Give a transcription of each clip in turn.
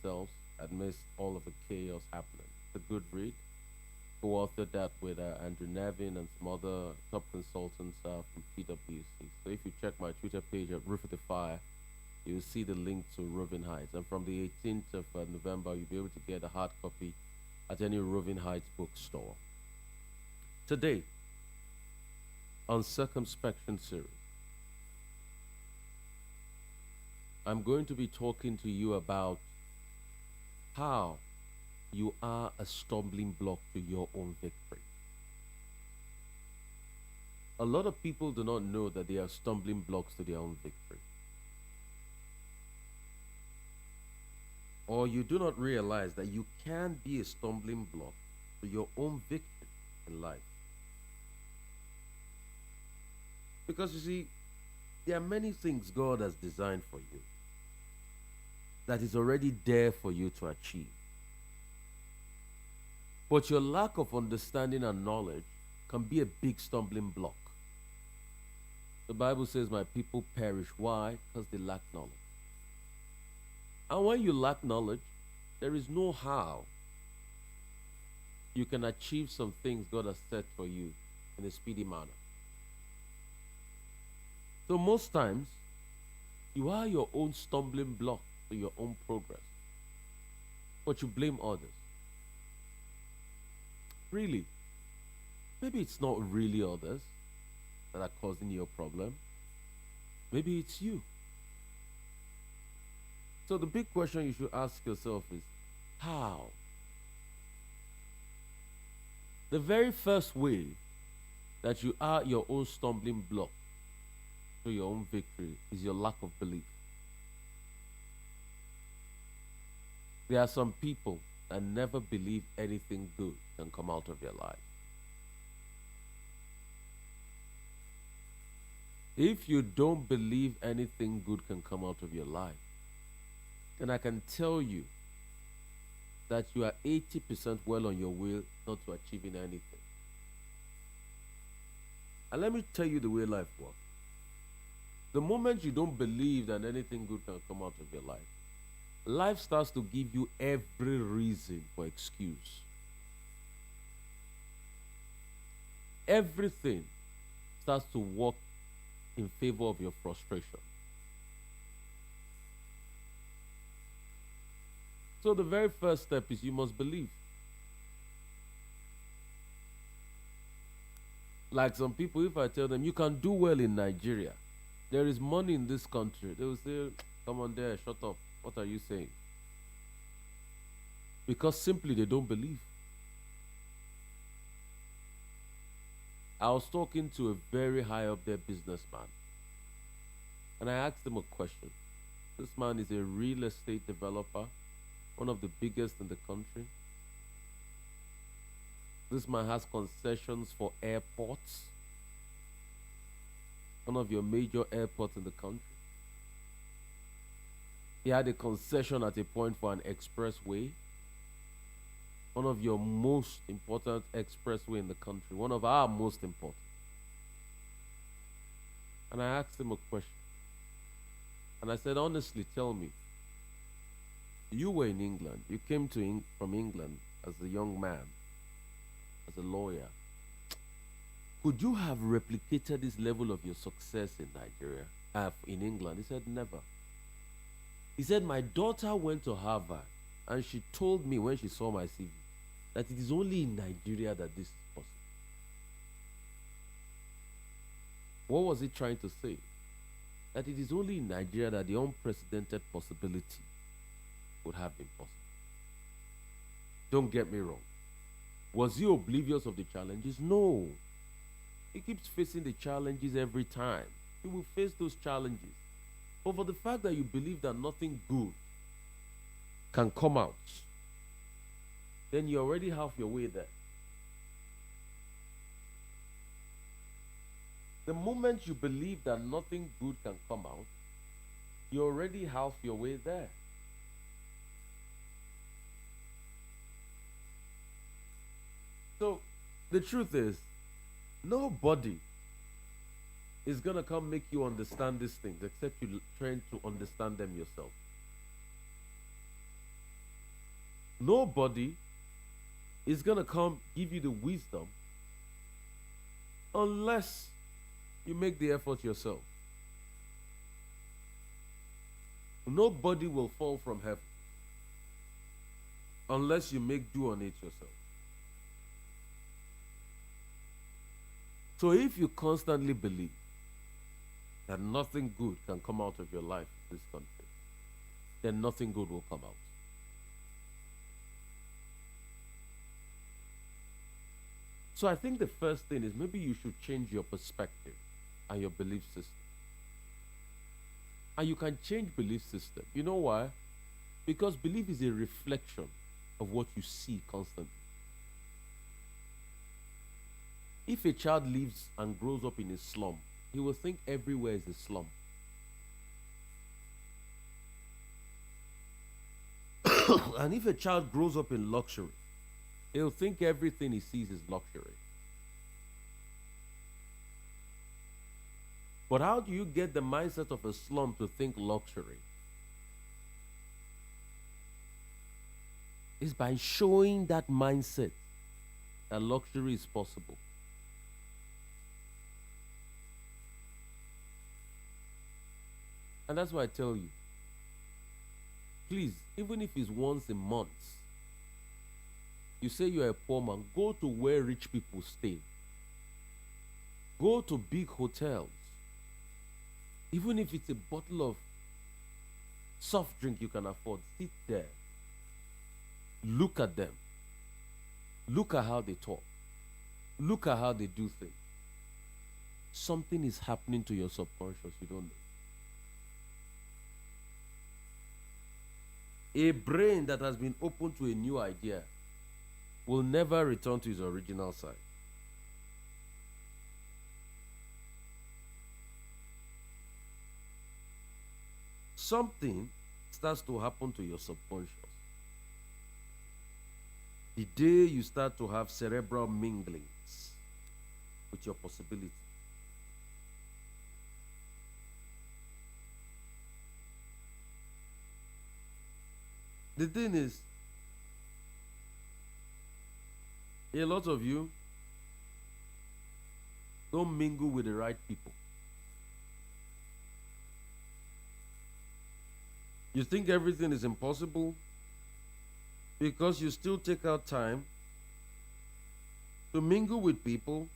themselves amidst all of the chaos happening. It's a good read. Co-authored that with Andrew Nevin and some other top consultants from PwC. So if you check my Twitter page at Roof of the Fire, you'll see the link to Roving Heights. And from the 18th of November, you'll be able to get a hard copy at any Roving Heights bookstore. Today, on Circumspection Series, I'm going to be talking to you about how you are a stumbling block to your own victory. A lot of people do not know that they are stumbling blocks to their own victory. Or you do not realize that you can be a stumbling block to your own victory in life. Because you see, there are many things God has designed for you that is already there for you to achieve. But your lack of understanding and knowledge can be a big stumbling block. The Bible says, my people perish. Why? Because they lack knowledge. And when you lack knowledge, there is no how you can achieve some things God has set for you in a speedy manner. So most times, you are your own stumbling block to your own progress. But you blame others. Really? Maybe it's not really others that are causing your problem. Maybe it's you. So the big question you should ask yourself is, how? The very first way that you are your own stumbling block to your own victory is your lack of belief. There are some people that never believe anything good can come out of your life. If you don't believe anything good can come out of your life, then I can tell you that you are 80% well on your way not to achieving anything. And let me tell you the way life works. The moment you don't believe that anything good can come out of your life, life starts to give you every reason for excuse. Everything starts to work in favor of your frustration. So the very first step is you must believe. Like some people, if I tell them you can do well in Nigeria, there is money in this country, they will say, come on there, shut up. What are you saying? Because simply they don't believe. I was talking to a very high up there businessman, and I asked him a question. This man is a real estate developer, one of the biggest in the country. This man has concessions for airports, one of your major airports in the country. He had a concession at a point for an expressway, one of your most important expressway in the country, one of our most important. And I asked him a question. And I said, honestly, tell me, you were in England. You came from England as a young man, as a lawyer. Could you have replicated this level of your success in Nigeria, in England? He said, never. He said, my daughter went to Harvard and she told me when she saw my CV that it is only in Nigeria that this is possible. What was he trying to say? That it is only in Nigeria that the unprecedented possibility would have been possible. Don't get me wrong. Was he oblivious of the challenges? No. He keeps facing the challenges every time. He will face those challenges. But for the fact that you believe that nothing good can come out, then you're already half your way there. The moment you believe that nothing good can come out, you're already half your way there. So, the truth is, nobody is going to come make you understand these things except you trying to understand them yourself. Nobody is going to come give you the wisdom unless you make the effort yourself. Nobody will fall from heaven unless you make do on it yourself. So if you constantly believe that nothing good can come out of your life in this country, then nothing good will come out. So I think the first thing is maybe you should change your perspective and your belief system. And you can change belief system. You know why? Because belief is a reflection of what you see constantly. If a child lives and grows up in a slum, he will think everywhere is a slum. And if a child grows up in luxury, he'll think everything he sees is luxury. But how do you get the mindset of a slum to think luxury? It's by showing that mindset that luxury is possible. And that's why I tell you, please, even if it's once a month, you say you're a poor man, go to where rich people stay. Go to big hotels. Even if it's a bottle of soft drink you can afford, sit there. Look at them. Look at how they talk. Look at how they do things. Something is happening to your subconscious, you don't know. A brain that has been open to a new idea will never return to its original side. Something starts to happen to your subconscious the day you start to have cerebral minglings with your possibility. The thing is, a lot of you don't mingle with the right people. You think everything is impossible because you still take out time to mingle with people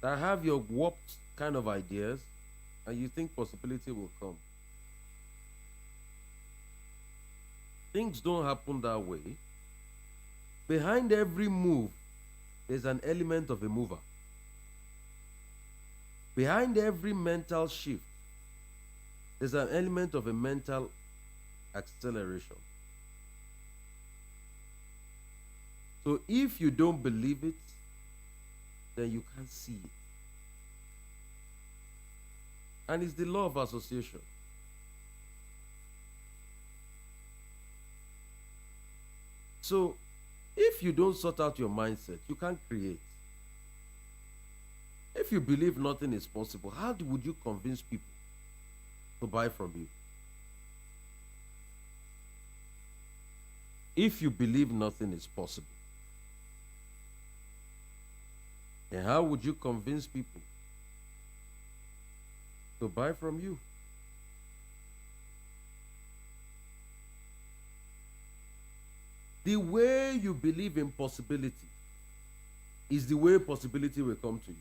that have your warped kind of ideas, and you think possibility will come. Things don't happen that way. Behind every move, there's an element of a mover. Behind every mental shift, there's an element of a mental acceleration. So if you don't believe it, then you can't see it. And it's the law of association. So if you don't sort out your mindset, you can't create. If you believe nothing is possible, how would you convince people to buy from you? If you believe nothing is possible, then how would you convince people to buy from you? The way you believe in possibility is the way possibility will come to you.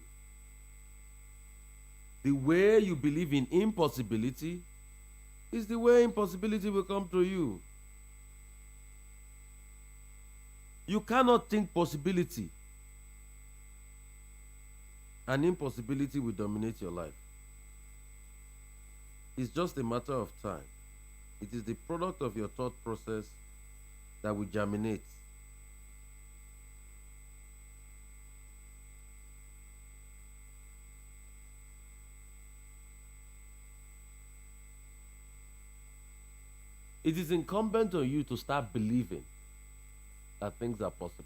The way you believe in impossibility is the way impossibility will come to you. You cannot think possibility and impossibility will dominate your life. It's just a matter of time. It is the product of your thought process that will germinate. It is incumbent on you to start believing that things are possible.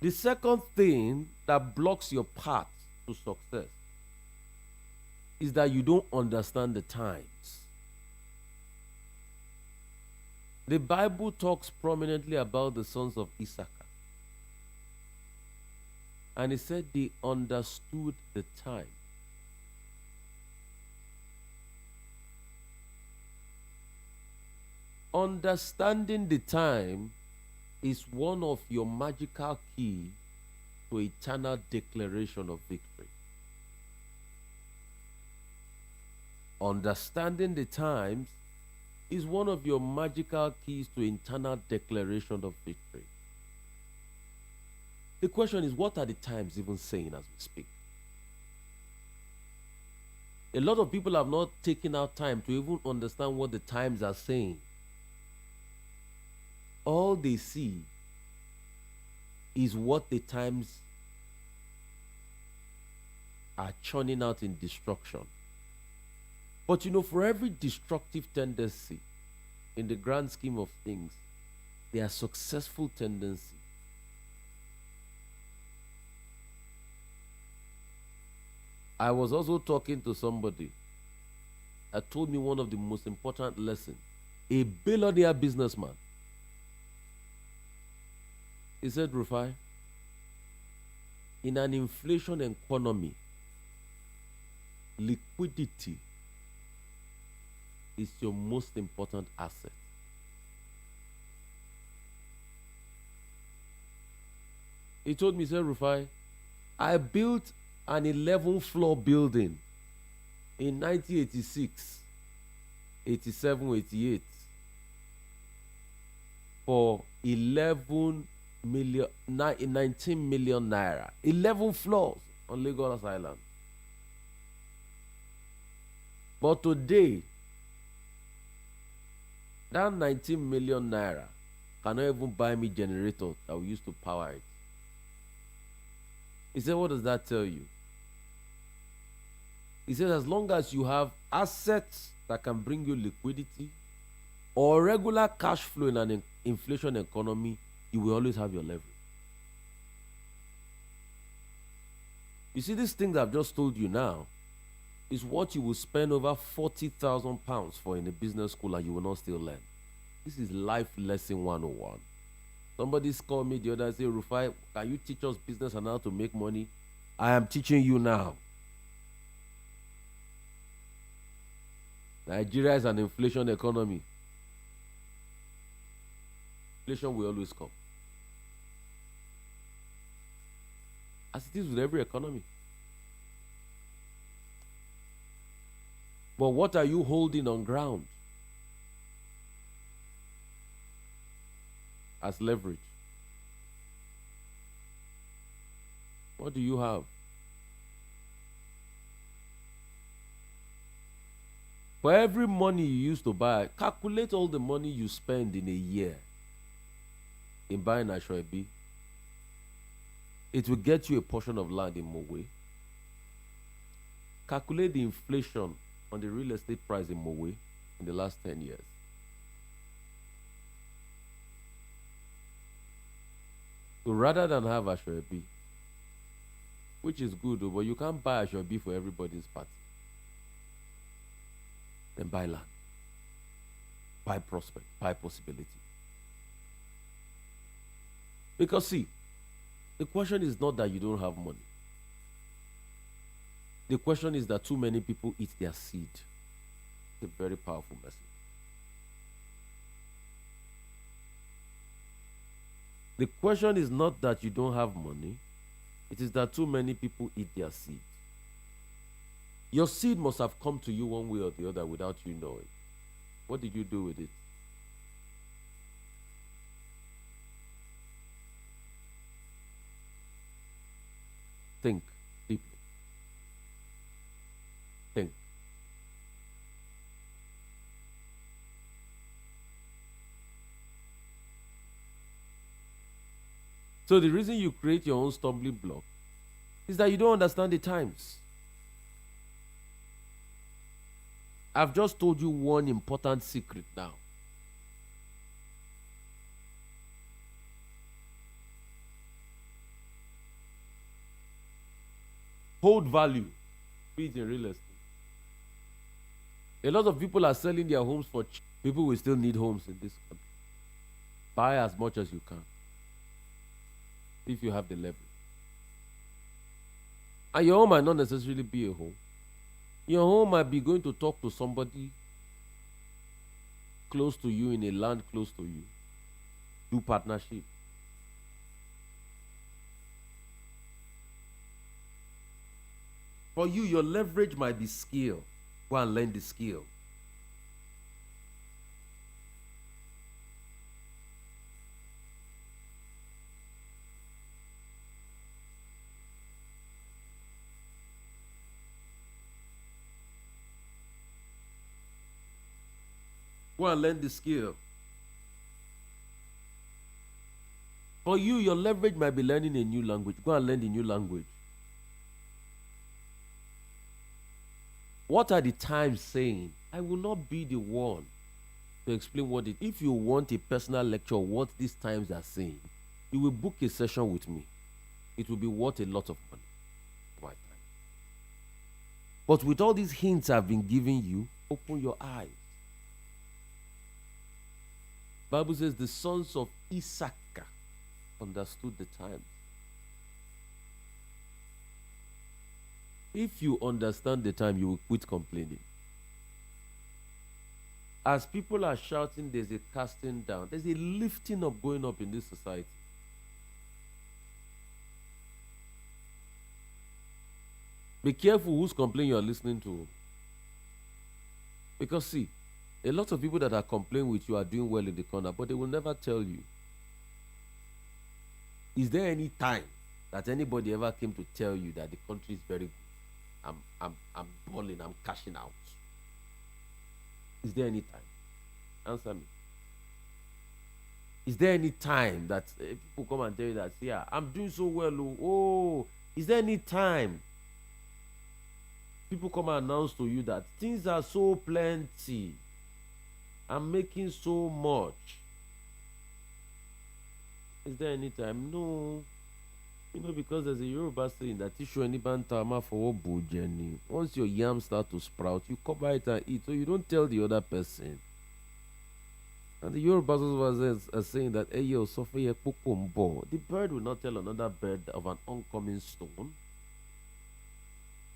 The second thing that blocks your path to success is that you don't understand the times. The Bible talks prominently about the sons of Issachar. And it said they understood the time. Understanding the time is one of your magical key to eternal declaration of victory. Understanding the times is one of your magical keys to internal declaration of victory. The question is, what are the times even saying as we speak? A lot of people have not taken out time to even understand what the times are saying. All they see is what the times are churning out in destruction. But you know, for every destructive tendency, in the grand scheme of things, there are successful tendencies. I was also talking to somebody that told me one of the most important lessons. A billionaire businessman. He said, Rufai, in an inflation economy, liquidity is your most important asset. He told me, he said, Rufai, I built an 11-floor building in 1986, 87, 88 for 19 million naira. 11 floors on Lagos Island. But today, that 19 million naira cannot even buy me generator that we used to power it. He said, what does that tell you? He says, as long as you have assets that can bring you liquidity or regular cash flow in an inflation economy, you will always have your leverage. You see, these things I've just told you now is what you will spend over 40,000 pounds for in a business school and you will not still learn. This is life lesson 101. Somebody called me the other day, Rufai, can you teach us business and how to make money? I am teaching you now. Nigeria is an inflation economy. Inflation will always come. As it is with every economy. But what are you holding on ground as leverage? What do you have? For every money you used to buy, calculate all the money you spend in a year in buying Ashwebi. It will get you a portion of land in Mowe. Calculate the inflation on the real estate price in Mowe in the last 10 years. So rather than have Ashwebi, which is good, but you can't buy Ashwebi for everybody's party. Then buy land, buy prospect, buy possibility. Because see, the question is not that you don't have money. The question is that too many people eat their seed. It's a very powerful message. The question is not that you don't have money. It is that too many people eat their seed. Your seed must have come to you one way or the other without you knowing. What did you do with it? Think deeply. Think. So the reason you create your own stumbling block is that you don't understand the times. I've just told you one important secret now. Hold value, be it in real estate. A lot of people are selling their homes for cheap. People will still need homes in this country. Buy as much as you can if you have the leverage. And your home might not necessarily be a home. Your home might be going to talk to somebody close to you in a land close to you. Do partnership. For you, your leverage might be skill. Go and learn the skill. Go and learn the skill. For you, your leverage might be learning a new language. Go and learn the new language. What are the times saying? I will not be the one to explain what it. If you want a personal lecture, what these times are saying, you will book a session with me. It will be worth a lot of money. My time. But with all these hints I've been giving you, open your eyes. Bible says the sons of Issachar understood the times. If you understand the time, you will quit complaining. As people are shouting, there's a casting down. There's a lifting up going up in this society. Be careful whose complaint you are listening to. Because see, a lot of people that are complaining with you are doing well in the corner, but they will never tell you. Is there any time that anybody ever came to tell you that the country is very good? I'm balling, I'm cashing out. Is there any time? Answer me. Is there any time that people come and tell you that, yeah, I'm doing so well? Oh, is there any time people come and announce to you that things are so plenty? I'm making so much. Is there any time? No. You know, because there's a Yoruba saying that issue any bantama for journey. Once your yam start to sprout, you cover it and eat. So you don't tell the other person. And the Yoruba was saying that the bird will not tell another bird of an oncoming stone.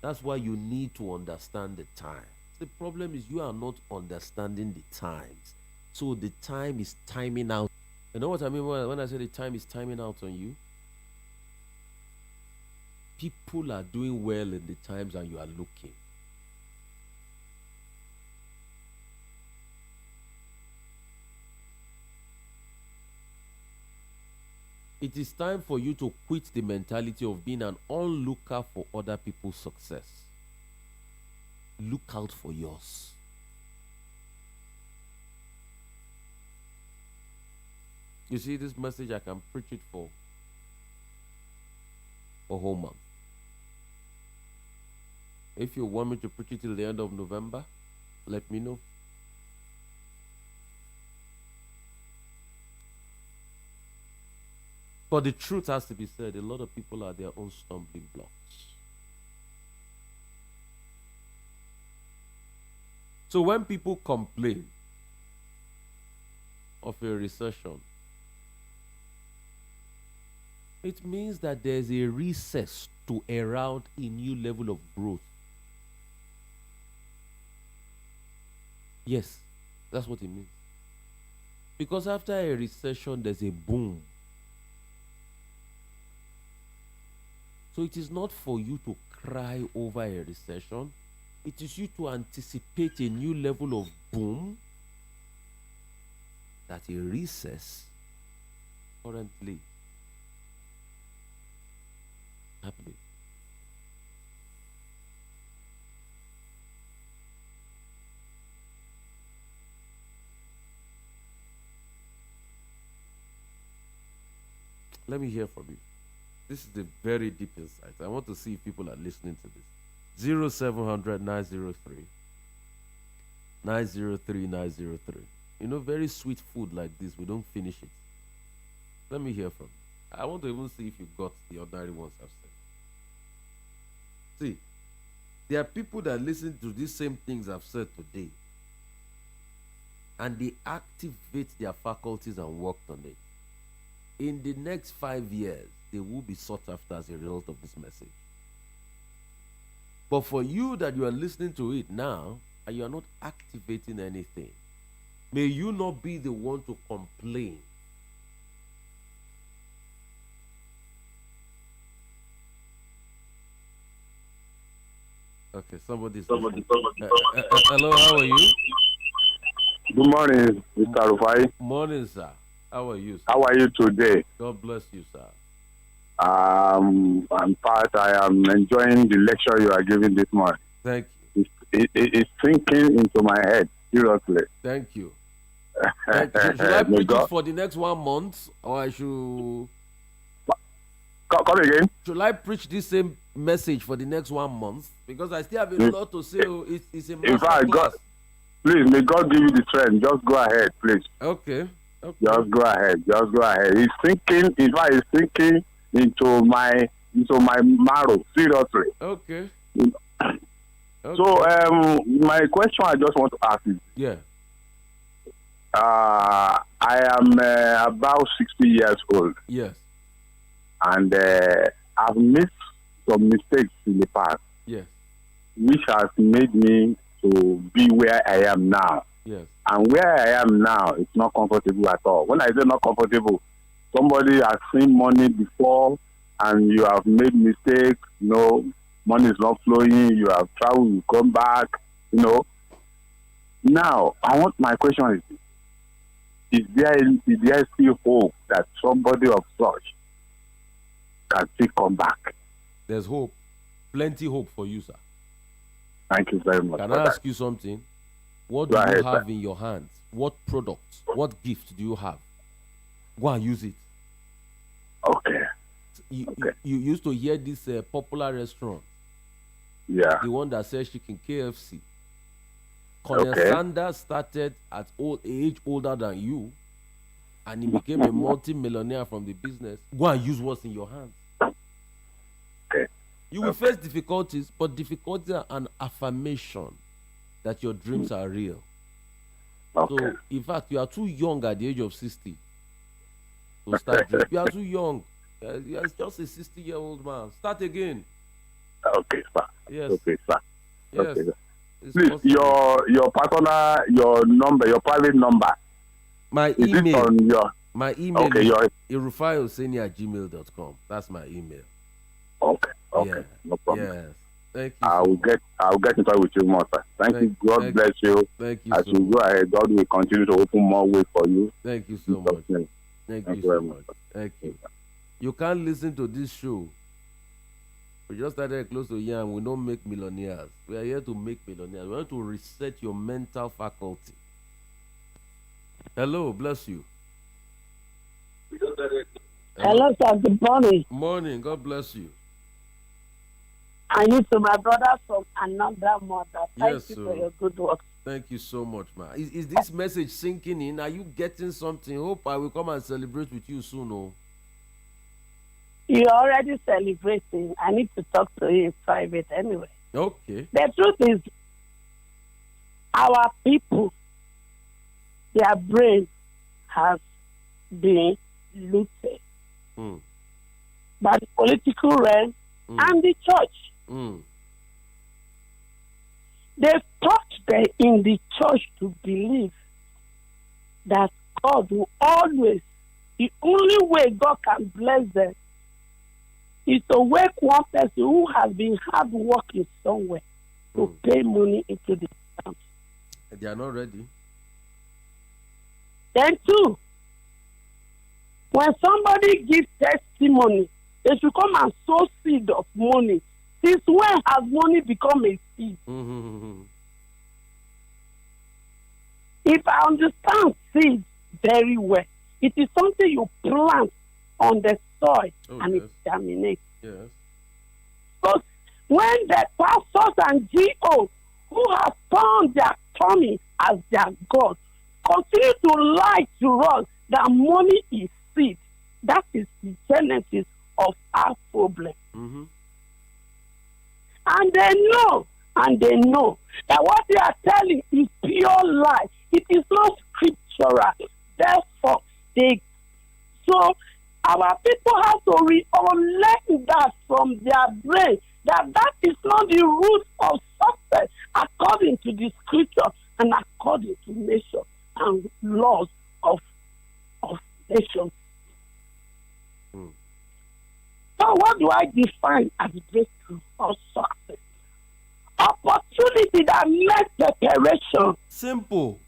That's why you need to understand the time. The problem is you are not understanding the times. So the time is timing out. You know what I mean when I say the time is timing out on you? People are doing well in the times and you are looking. It is time for you to quit the mentality of being an onlooker for other people's success. Look out for yours. You see, this message I can preach it for a whole month. If you want me to preach it till the end of November, let me know. But the truth has to be said, a lot of people are their own stumbling blocks. So when people complain of a recession, it means that there's a recess to around a new level of growth. Yes, that's what it means. Because after a recession, there's a boom. So it is not for you to cry over a recession. It is you to anticipate a new level of boom that a recess currently happening. Let me hear from you. This is the very deep insight. I want to see if people are listening to this. 0700 903 903 903. You know, very sweet food like this, we don't finish it. Let me hear from you. I want to even see if you got the ordinary ones I've said. See, there are people that listen to these same things I've said today, and they activate their faculties and worked on it, in the next 5 years, they will be sought after as a result of this message. But for you that you are listening to it now and you are not activating anything, may you not be the one to complain. Okay, somebody's. Hello, how are you? Good morning, Mr. Rufai. Morning, sir. How are you, sir? How are you today? God bless you, sir. In fact, I am enjoying the lecture you are giving this morning. Thank you. It's sinking into my head, seriously. Thank you. Should I preach it for the next 1 month, or I should... Come again? Should I preach this same message for the next 1 month? Because I still have a lot to say. It's a master class. Please, may God give you the strength. Just go ahead, please. Okay. Just go ahead. It's sinking. In fact, it's sinking into my marrow. Seriously. Okay. So, my question I just want to ask is. Yeah. I am about 60 years old. Yes. And I've made some mistakes in the past. Yes. Which has made me to be where I am now. Yes. And where I am now, it's not comfortable at all. When I say not comfortable, somebody has seen money before and you have made mistakes, money is not flowing, you have traveled, you come back, Now, my question is there still hope that somebody of such can still come back? There's hope. Plenty hope for you, sir. Thank you very much. Can I ask you something? What do you have in your hands? What products? What gift do you have? Go and use it. Okay. You used to hear this popular restaurant. Yeah. The one that says chicken KFC. Colonel Sanders started at age older than you, and he became a multi-millionaire from the business. Go and use what's in your hands. Okay. You will face difficulties, but difficulties are an affirmation that your dreams are real. Okay. So, in fact, you are too young at the age of 60 to start dreaming. You are too young. You are just a 60-year-old man. Start again. Okay, sir. Yes. Okay, sir. Yes. Okay, sir. Please, your personal, your number, your private number. My is email. It on your... My email is irufaioseni@gmail.com. That's my email. Okay. Yeah. No problem. Yes. Thank you. I'll get in touch with you more, sir. Thank you. God bless you. Thank you. As you go ahead, God will continue to open more ways for you. Thank you so much. Thank you so much. Thank you. You can't listen to this show. We just started close to Yam. We don't make millionaires. We are here to make millionaires. We want to reset your mental faculty. Hello, bless you. Hello, sir. Good morning. Morning. God bless you. I need to my brother from another mother. Thank you for your good work. Thank you so much, man. Is this message sinking in? Are you getting something? Hope I will come and celebrate with you soon. Oh. You're already celebrating. I need to talk to you in private anyway. Okay. The truth is, our people, their brain has been looted by the political realm and the church. They've taught them in the church to believe that God will always, the only way God can bless them is to wake one person who has been hard working somewhere to pay money into the account. They are not ready. Then two, when somebody gives testimony, they should come and sow seed of money. Since when has money become a seed? If I understand seed very well, it is something you plant on the soil and it germinates. Yes. So when the pastors and GO who have turned their tummy as their God continue to lie to us that money is seed, that is the genesis of our problem. And they know that what they are telling is pure lie. It is not natural. Therefore, so our people have to unlearn that from their brain, that is not the root of success according to the scripture and according to nature and laws of nations. So what do I define as breakthrough or success? Opportunity that makes preparation. Simple.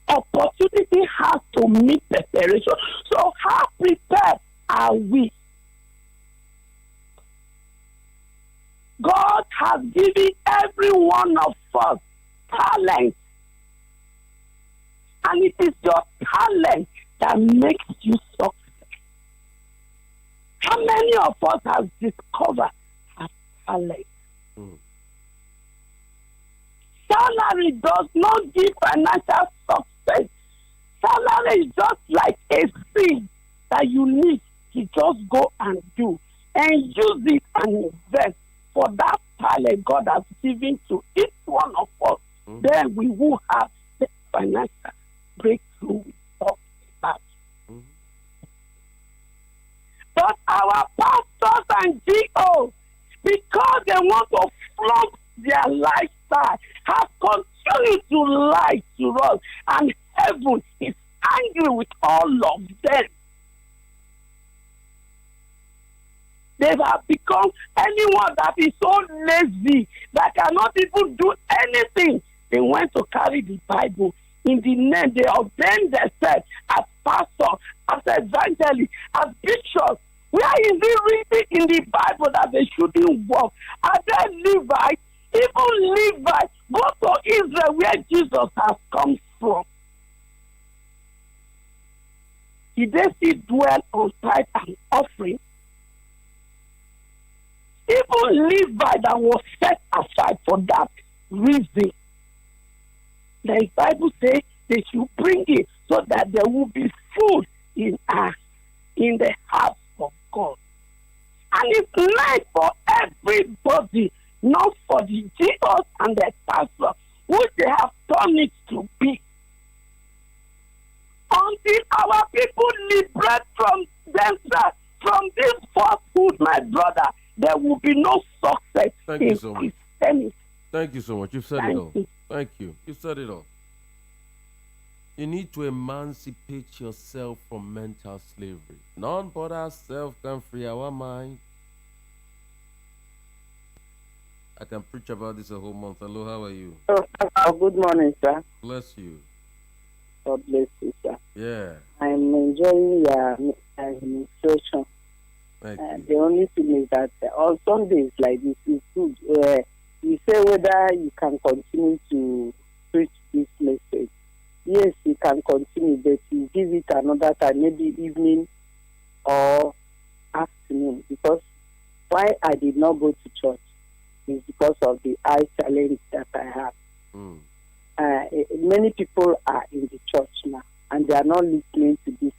Opportunity has to meet preparation. So how prepared are we? God has given every one of us talent. And it is your talent that makes you success. How many of us have discovered our talent? Salary does not give financial success. Salary is just like a seed that you need to just go and do and use it and invest for that talent God has given to each one of us. Then we will have the financial breakthrough we talk about. But our pastors and GOs, because they want to flaunt their lifestyle, have continued to lie to us, and heaven is angry with all of them. They have become anyone that is so lazy that cannot even do anything. They went to carry the Bible in the name. They ordained themselves as pastors, as evangelists, as bishops. Where is it written in the Bible that they shouldn't work? Are they Levites? Even Levites go to Israel where Jesus has come from. Did they still dwell on tithe and offering? Even Levi that was set aside for that reason. The Bible says they should bring it so that there will be food in the house of God. And it's meant for everybody, not for the Jesus and the pastor, which they have turned it to be. Until our people liberate from themselves, from this falsehood, my brother, there will be no success Thank in you so much. Christianity. Thank you so much. You've said it all. Thank you. You've said it all. You need to emancipate yourself from mental slavery. None but ourselves can free our mind. I can preach about this a whole month. Hello, how are you? Good morning, sir. Bless you. God bless you, sir. Yeah. I'm enjoying your administration. Thank you. The only thing is that on Sundays like this is good. You say whether you can continue to preach this message. Yes, you can continue, but you give it another time, maybe evening or afternoon. Because why I did not go to church is because of the eye challenge that I have. Many people are in the church now, and they are not listening to this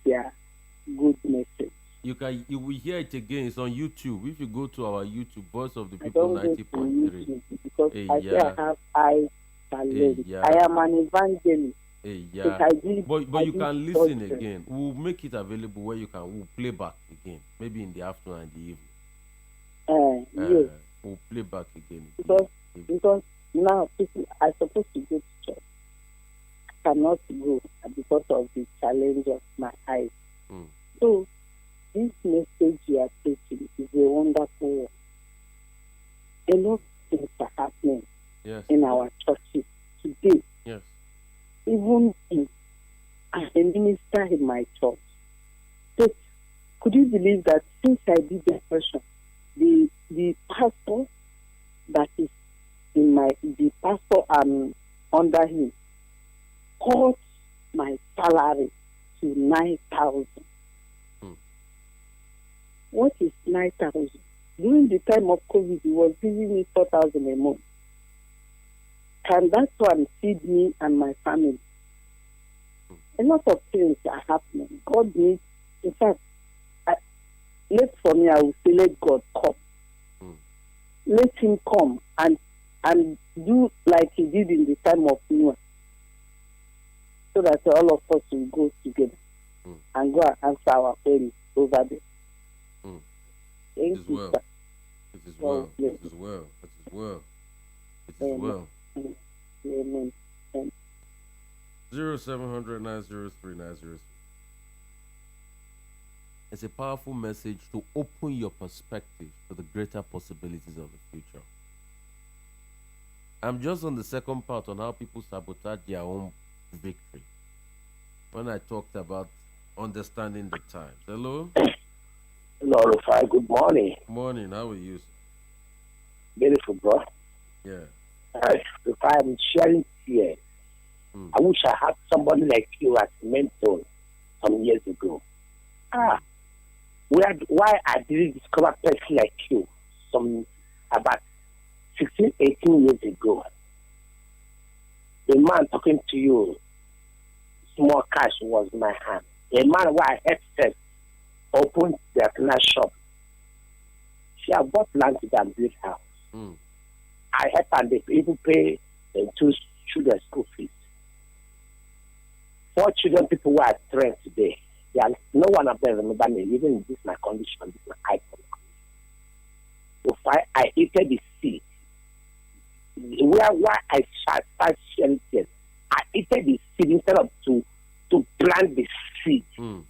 good message. You will hear it again. It's on YouTube. If you go to our YouTube, Voice of the People 90.3. Because I say I have eye challenge. I am an evangelist. But you can listen again. We'll make it available where we'll play back again. Maybe in the afternoon and the evening. Yes. We'll play back again. Because now people are supposed to go to church. I cannot go because of the challenge of my eyes. So this message you are taking is a wonderful one. A lot of things are happening in our churches today. Yes. Even as a minister in my church. So could you believe that since I did the version, the pastor that is the pastor I'm under him cut my salary to 9,000. What is 9,000? During the time of COVID, he was giving me 4,000 a month. Can that one feed me and my family? A lot of things are happening. God needs, in fact, for me, I will say, let God come. Let him come and do like he did in the time of Noah. so that all of us will go together and go and answer our queries over there. Thank you, well. sir. It is well. It is well. It is well. It is well. Amen. 0700-903-903. It's a powerful message to open your perspective to the greater possibilities of the future. I'm just on the second part on how people sabotage their own victory. When I talked about understanding the times. Hello? Hello, Rufai. Good morning. Morning. How are you, sir? Beautiful, bro. Yeah. Rufai, I'm sharing here. I wish I had somebody like you as a mentor some years ago. Why I didn't discover a person like you about 16, 18 years ago. The man talking to you, small cash was in my hand. A man who I had said, opened their class shop. She had bought land to and build house. I helped and they even pay 2 children school fees. 4 children people who are trained today. No one of them remember me, even in this my condition, this my icon. So I eated the seed. Why I start sharing it, I eated the seed instead of to plant the seed to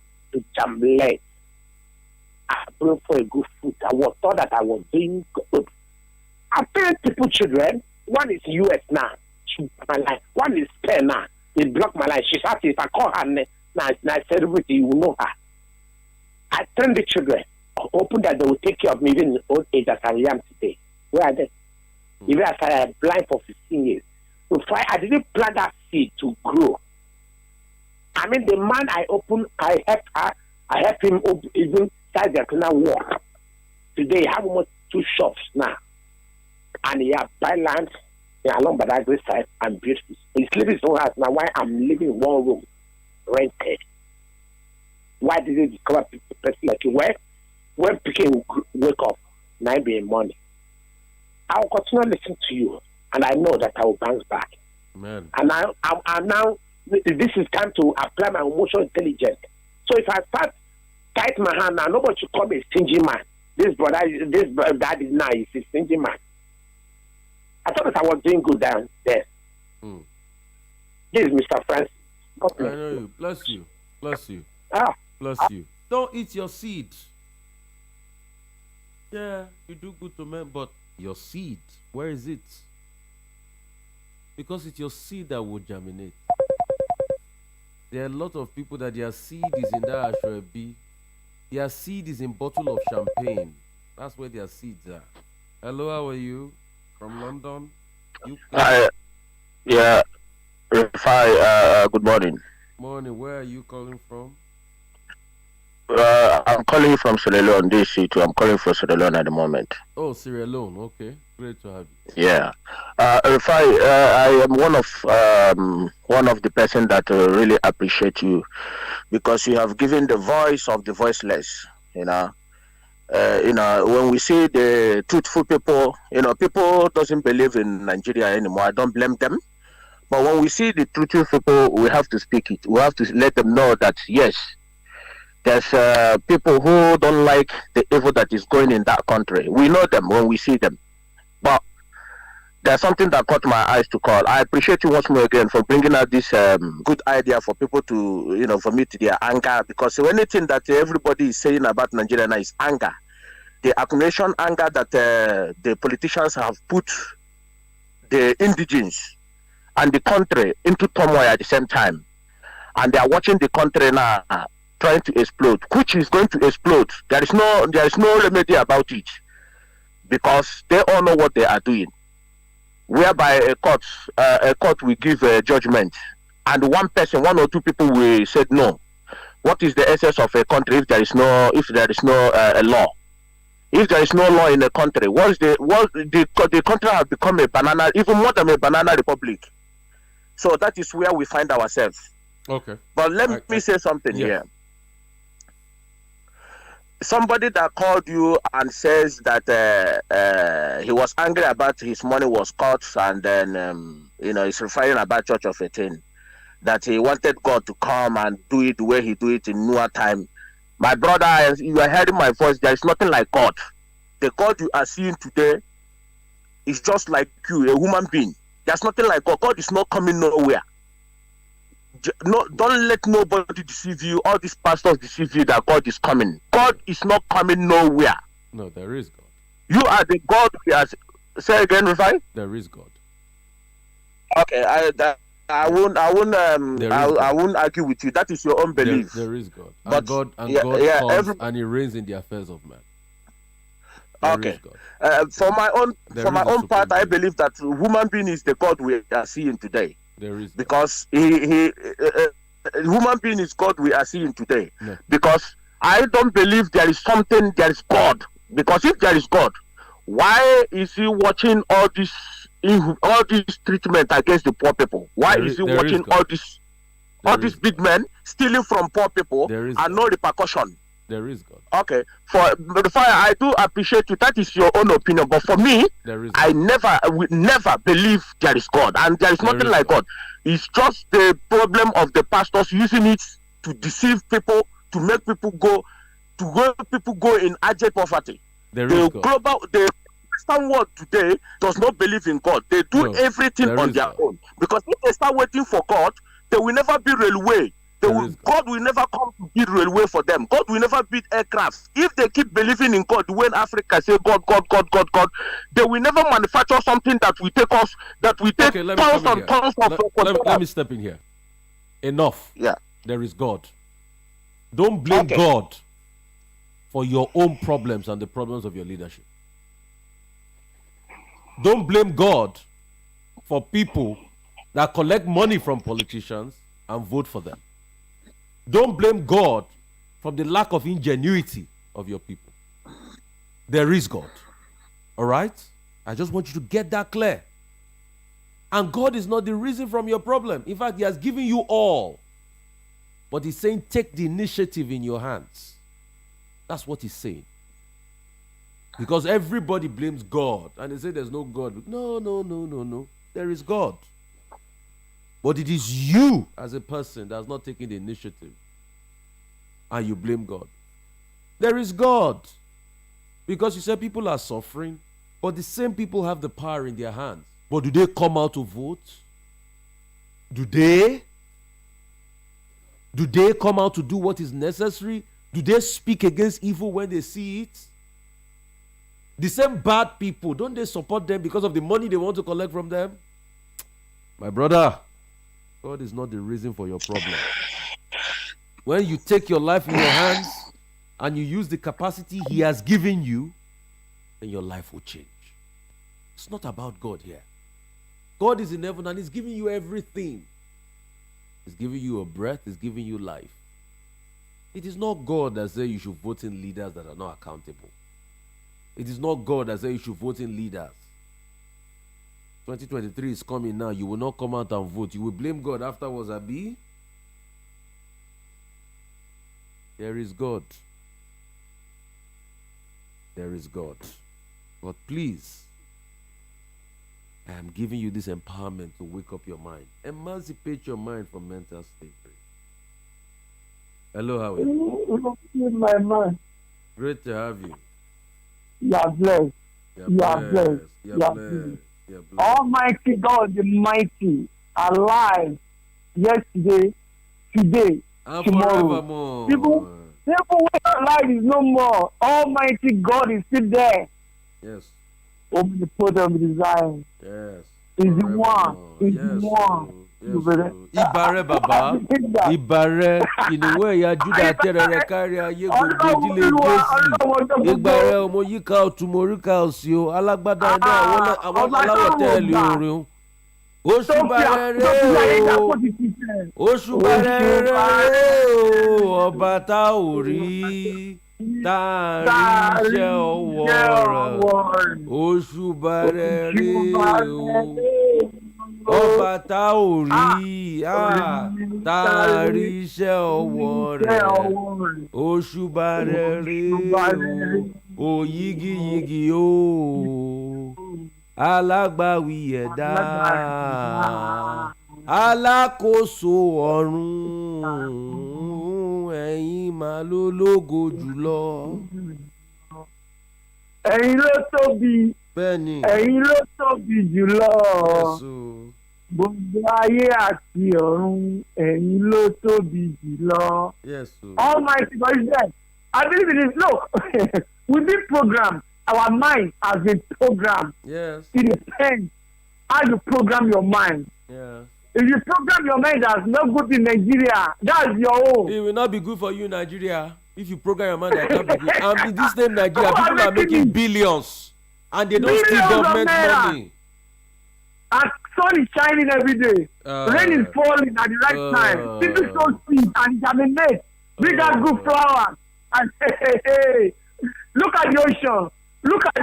germinate. I pray for a good food. I was thought that I was doing good. I parent people children. One is US now. She my life. One is Spain now. They block my life. She's happy if I call her now I said everything, you will know her. I train the children. Open that they will take care of me even in old age as I am today. Where are they? Even as I am blind for 15 years. So I didn't plant that seed to grow. I mean, the man I opened, I helped him even start their cleaner work. Today, he have almost 2 shops now. And he has buy land along by that side and built his. He's living in his own house now. Why I'm living in 1 room, rented. Why did they discover people person like you? When people wake up, 9 p.m. morning, I will continue listening to you, and I know that I will bounce back. Amen. And I'm now, this is time to apply my emotional intelligence. So if I start tight my hand now, nobody should call me a stingy man. This dad is now a stingy man. I thought that I was doing good down there. This is Mr. Francis. I know you. Bless you. Bless you. Bless you. Don't eat your seed. Yeah, you do good to men, but your seed, where is it? Because it's your seed that will germinate. There are a lot of people that their seed is in that ashwabi. Their seed is in bottle of champagne. That's where their seeds are. Hello, how are you? From London? Hi. Yeah. Hi. Good morning. Morning. Where are you calling from? I'm calling from Sierra Leone, DC too. I'm calling from Sierra Leone at the moment. Oh, Sierra Leone. Okay. Great to have you. Yeah. Rufai, I am one of the person that really appreciate you because you have given the voice of the voiceless. When we see the truthful people, people doesn't believe in Nigeria anymore. I don't blame them. But when we see the truthful people, we have to speak it. We have to let them know that yes, there's people who don't like the evil that is going in that country. We know them when we see them. But there's something that caught my eyes to call. I appreciate you once more again for bringing out this good idea for people to, vomit their anger. Because anything that everybody is saying about Nigeria now is anger. The accumulation anger that the politicians have put the indigenes and the country into turmoil at the same time. And they are watching the country now trying to explode, which is going to explode. There is no remedy about it. Because they all know what they are doing. Whereby a court will give a judgment, and one or two people will say no. What is the essence of a country if there is no a law? If there is no law in a country, the country has become a banana, even more than a banana republic. So that is where we find ourselves. Okay. But let me say something here. Somebody that called you and says that he was angry about his money was cut, and then he's referring about Church of 18. that he wanted God to come and do it the way he do it in Noah time. My brother, as you are hearing my voice, there is nothing like God. The God you are seeing today is just like you, a human being. There's nothing like God. God is not coming nowhere. No, don't let nobody deceive you. All these pastors deceive you that God is coming. God is not coming nowhere. No, there is God. You are the God we are. Say again, Rufai? There is God. Okay, I won't argue with you. That is your own belief. There is God. But God comes and he reigns in the affairs of man. Okay. For my own part, I believe that human being is the God we are seeing today. There is God. Because human being is God we are seeing today. No. Because I don't believe there is God. Because if there is God, why is he watching all this treatment against the poor people? Why is he watching all these big men stealing from poor people and no repercussion? There is God. Okay. I do appreciate you. That is your own opinion. But for me, I will never believe there is God. And there is nothing like God. It's just the problem of the pastors using it to deceive people, to make people go in abject poverty. The Western world today does not believe in God. They do everything on their own. Because if they start waiting for God, there will never be railway. God will never come to build railway for them. God will never build aircraft. If they keep believing in God, when Africa say God, they will never manufacture something that will take tons and tons of. Let me step in here. Enough. Yeah. There is God. Don't blame God for your own problems and the problems of your leadership. Don't blame God for people that collect money from politicians and vote for them. Don't blame God for the lack of ingenuity of your people. There is God. All right? I just want you to get that clear. And God is not the reason from your problem. In fact, he has given you all. But he's saying, take the initiative in your hands. That's what he's saying. Because everybody blames God. And they say there's no God. No. There is God. But it is you as a person that's not taking the initiative. And you blame God. There is God. Because you said people are suffering. But the same people have the power in their hands. But do they come out to vote? Do they? Do they come out to do what is necessary? Do they speak against evil when they see it? The same bad people, don't they support them because of the money they want to collect from them? My brother, God is not the reason for your problem. When you take your life in your hands and you use the capacity he has given you, then your life will change. It's not about God here. God is in heaven and he's giving you everything. He's giving you a breath, he's giving you life. It is not God that says you should vote in leaders that are not accountable. It is not God that says you should vote in leaders. 2023 is coming now. You will not come out and vote. You will blame God afterwards, Abi. There is God. There is God. But please, I am giving you this empowerment to wake up your mind. Emancipate your mind from mental slavery. Hello, how are you? My man. Great to have you. You are blessed. You are blessed. You are blessed. Almighty God, the mighty, alive, yesterday, today, and tomorrow. Forevermore. People when alive is no more. Almighty God is still there. Yes. Omnipotent design. Yes. Is the one. Is Yes. the one. Yes. Ibare baba, Ibare, ìníwé ìyá Júdà tẹrẹrẹ kárí ayé gbogbo ìdílé Jésù. Ìgbàrẹ ọmọ yíká ọ̀tún moríkà òsì o, alágbádá iná àwọn aláwọ̀ tẹ́lẹ̀ orin. Oṣù bàrẹ̀rẹ̀ o, oṣù bàrẹ̀rẹ̀ o, ọba tá ò rí, tá a rí iṣẹ́ ọwọ́ rẹ̀. Oṣù bàrẹ̀rẹ̀ o. Ọba tá ò rí, tá a rí iṣẹ́ ọwọ́ rẹ̀, òṣùbà rẹ̀ rè o, òyígíyigì o, alágbàwí ẹ̀dá, alákòóso ọ̀run ẹ̀yin máa ló lógo jùlọ. ẹ̀yin ló tóbi bẹ́ẹ̀ni. ẹ̀yin ló tóbi jùlọ. Jésù. gbogbo ayé àti ọ̀run ẹ̀yin ló tóbi jùlọ. Jésù. Almighty God is there. I believe in this. Look, we've been programmed. Our mind has been programmed. Yes. It depends how you program your mind. Yeah. If you program your mind as not good in Nigeria, that's your own. It will not be good for you in Nigeria if you program your mind that it not be good. And in this same Nigeria, people are making billions and they don't steal government money. And sun is shining every day. Rain is falling at the right time. People sow seeds and germinate. Bring out good flowers. And hey, look at the ocean. Look at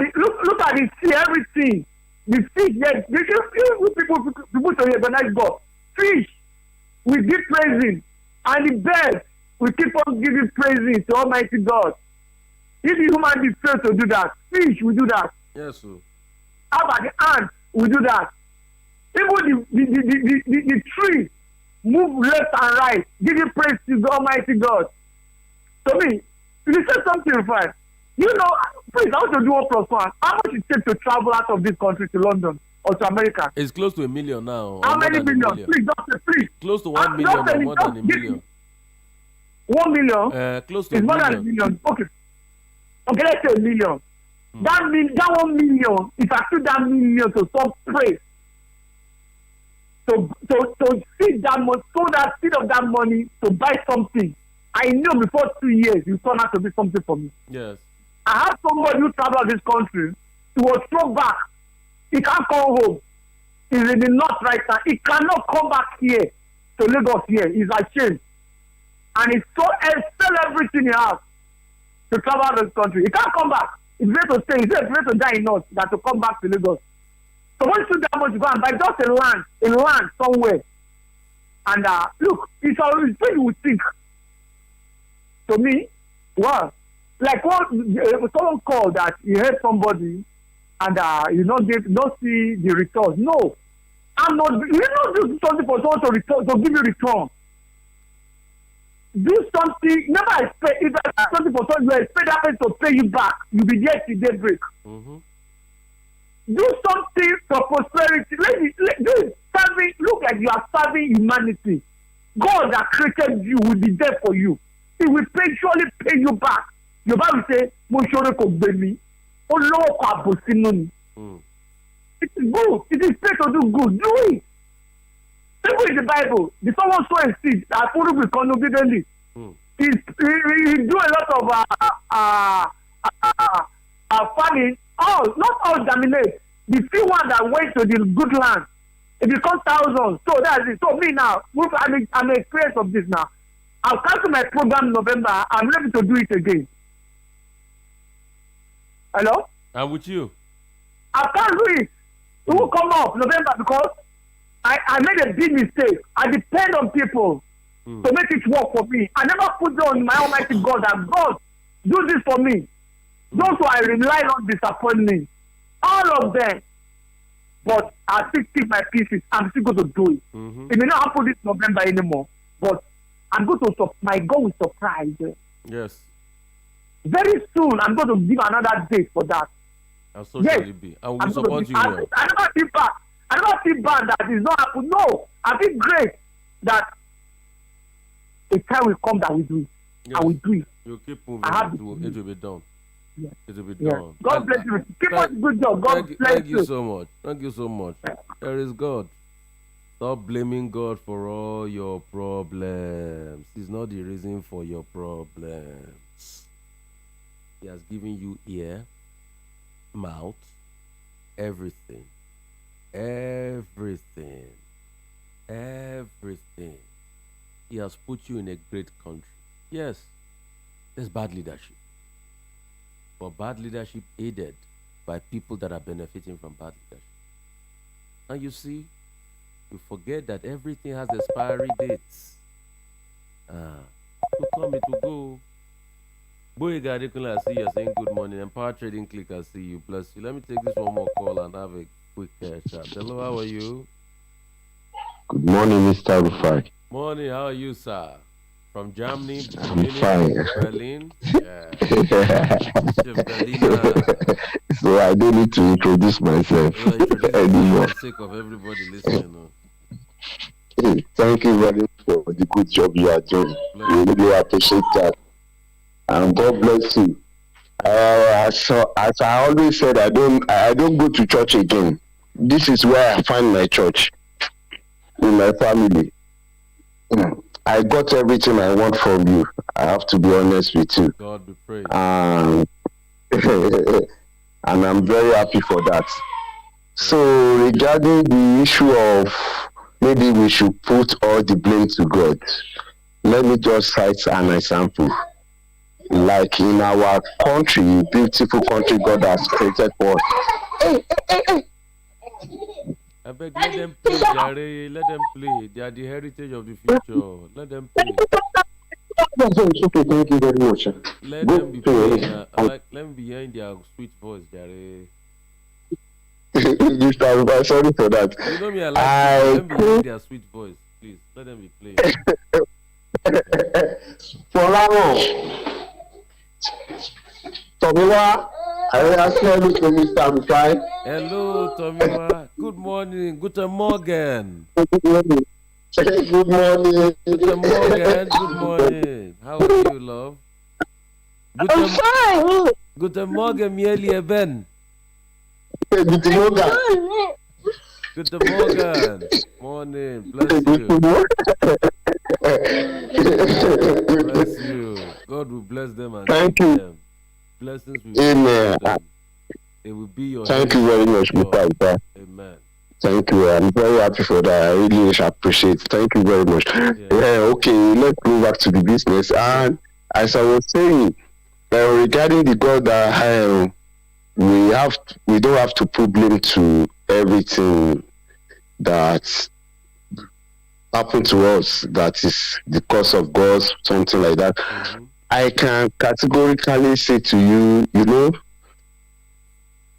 the sea. Everything. The fish. Yes, people to recognize God. Fish, we give praising, and the birds, we keep on giving praising to Almighty God. If the human being fail to do that, fish will do that. Yes, sir. How about the ants will do that? Even the tree move left and right, giving praise to the Almighty God. To me, if you say something fine, you know, please, I want to do 1+1. How much it takes to travel out of this country to London or to America? It's close to 1 million now. How many millions? Please, just please. Close to 1 million or more than a million. 1 million? Close to it's 1 more million. than a million. Okay, let's say 1 million. That 1 million, if I put that million to some praise, to see that money, sow that seed of that money to buy something, I know before 2 years you turn out to be something for me. Yes. I have somebody who traveled this country. He was thrown back. He can't come home. He's in the north right now. He cannot come back here to Lagos here. He's ashamed. And he's so sell everything he has to travel this country. He can't come back. He's ready to stay. He's ready to die in north than to come back to Lagos. So once you that much, you go and buy just a land somewhere. And look, it's always what you would think. To me, well, like what someone called that he heard somebody and you not see the return. No, I'm not. You not do something for someone to give you return. Do something. Never expect if I do something for someone, you expect that person to pay you back. You be there till daybreak. Mm-hmm. Do something for prosperity. Do serving. Look like you are serving humanity. God that created you will be there for you. He will surely pay you back. Your Bible say, "Mo ṣoore kò gbé mi, ó lọ́wọ́ kò àbò sínú ni." It is good. It is paid to do good. Do it. Even in the Bible, the someone sow a seed that follow with Kono Bideli. He do a lot of farming. Not all germinate. The few one that went to the good land, it becomes thousands. So that's it. So me now, I'm an experience of this now. I'll cancel my program in November. I'm ready to do it again. Hello? I'm with you. I can't do it. It will come up November because I made a big mistake. I depend on people to make it work for me. I never put on my Almighty God that God do this for me. Those who I rely on disappoint me. All of them. But I still keep my pieces. I'm still going to do it. It may not happen this November anymore. But I'm going to my God will surprise. Yes. Very soon I'm going to give another date for that. And so shall it be. And we support you. I never feel bad. I never feel bad that it's not happening. No, I feel great that a time will come that we do it. Yes. I will do it. You keep moving. It will be done. Yes. It will be Yes. done. God bless you. Keep up the good job. God bless Thank you so much. Thank you so much. There is God. Stop blaming God for all your problems. He's not the reason for your problems. He has given you ear, mouth, everything. Everything. Everything. He has put you in a great country. Yes, there's bad leadership. But bad leadership aided by people that are benefiting from bad leadership. And you see, you forget that everything has expiry dates. It will come, it will go. Boyega Adekunle, I see you saying good morning. Empower Trading Click, I see you. Bless you. Let me take this one more call and have a quick chat. Hello, how are you? Good morning, Mr. Rufai. Morning, how are you, sir? From Germany, I'm Munich, fine. Berlin? Yeah. Chef Berliner. So I don't need to introduce myself Introduce yourself for anymore. the sake of everybody listening. Thank you very much for the good job you are doing. Bless We you. really appreciate that. And God bless you. As I always said, I don't go to church again. This is where I find my church in my family. I got everything I want from you. I have to be honest with you. God be praised. And and I'm very happy for that. So regarding the issue of maybe we should put all the blame to God, let me just cite an example. Like in our country, beautiful country God has created for us. I beg, let them play, Jare. Let them play. They are the heritage of the future. Let them play. It's okay, thank you very much. Let Go them be to playing. Let them be hearing their sweet voice, Jare. Mr. Ruba, sorry for that. You know me, I like people. Let them be hearing their sweet voice, please. Let them be playing. For now, Tomiwa, I ask you to Mr. Rufai. Hello, Tomiwa. Good morning. Guten Morgen. Good morning. Guten Morgen. Good morning. How are you, love? I'm fine. Guten Morgen, Mieli Ben. Good morning. Guten Morgen. Morning. Bless you. Bless you. God will bless them and Thank keep you. them. Blessings will Amen. be them. It will be your Thank you very much, Mr. Rufa. Amen. Thank you. I'm very happy for that. I really appreciate it. Thank you very much. Yeah, okay, let's go back to the business. And as I was saying, regarding the God that we don't have to put blame to everything that happened to us that is the cause of God, something like that. Mm-hmm. I can categorically say to you,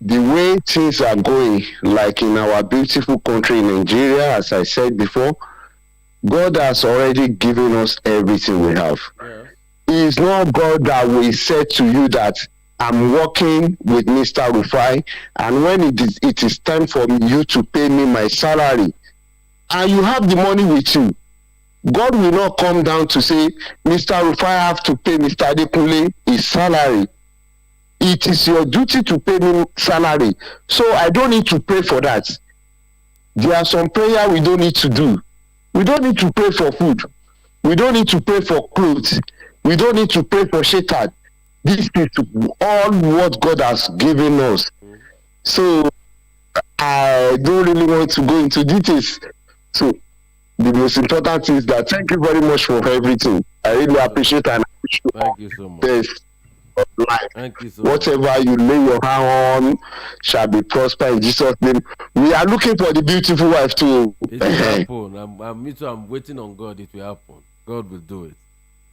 the way things are going, like in our beautiful country in Nigeria, as I said before, God has already given us everything we have. Yeah. It is not God that will say to you that I'm working with Mr. Rufai, and when it is time for you to pay me my salary, and you have the money with you, God will not come down to say, Mr. Rufai, I have to pay Mr. Adekunle his salary. It is your duty to pay me salary. So I don't need to pray for that. There are some prayer we don't need to do. We don't need to pray for food. We don't need to pray for clothes. We don't need to pray for shelter. This is all what God has given us. So I don't really want to go into details. So the most important thing is that thank you very much for everything. I really appreciate and thank you so much. Best of life. Thank you so Whatever much. you lay your hand on shall be prospered in Jesus' name. We are looking for the beautiful wife too. It will happen. Me too. I'm waiting on God. It will happen. God will do it.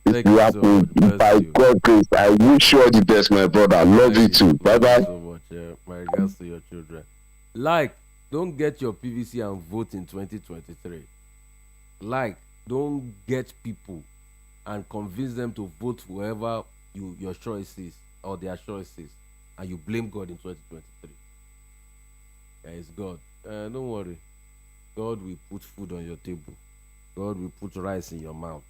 Thank You you have so to, much. Bless by you. God's grace, I wish you all the best, my brother. Love you too. Bye bye. Thank you so much. My regards to your children. Like, don't get your PVC and vote in 2023. Like, don't get people and convince them to vote whoever your choice is or their choices, and you blame God in 2023. Yeah, it's God. Don't worry. God will put food on your table. God will put rice in your mouth.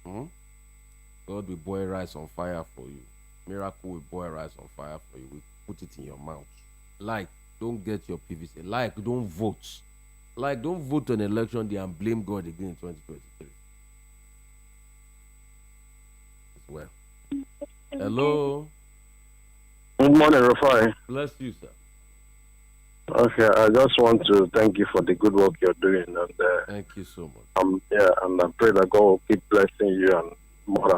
God will boil rice on fire for you. Miracle will boil rice on fire for you. We put it in your mouth. Like, don't get your PVC. Like, don't vote. Like, don't vote on election day and blame God again in 2023. As well. Hello. Good morning, Rufai. Bless you, sir. Okay, I just want to thank you for the good work you're doing, and Thank you so much. and I pray that God will keep blessing you and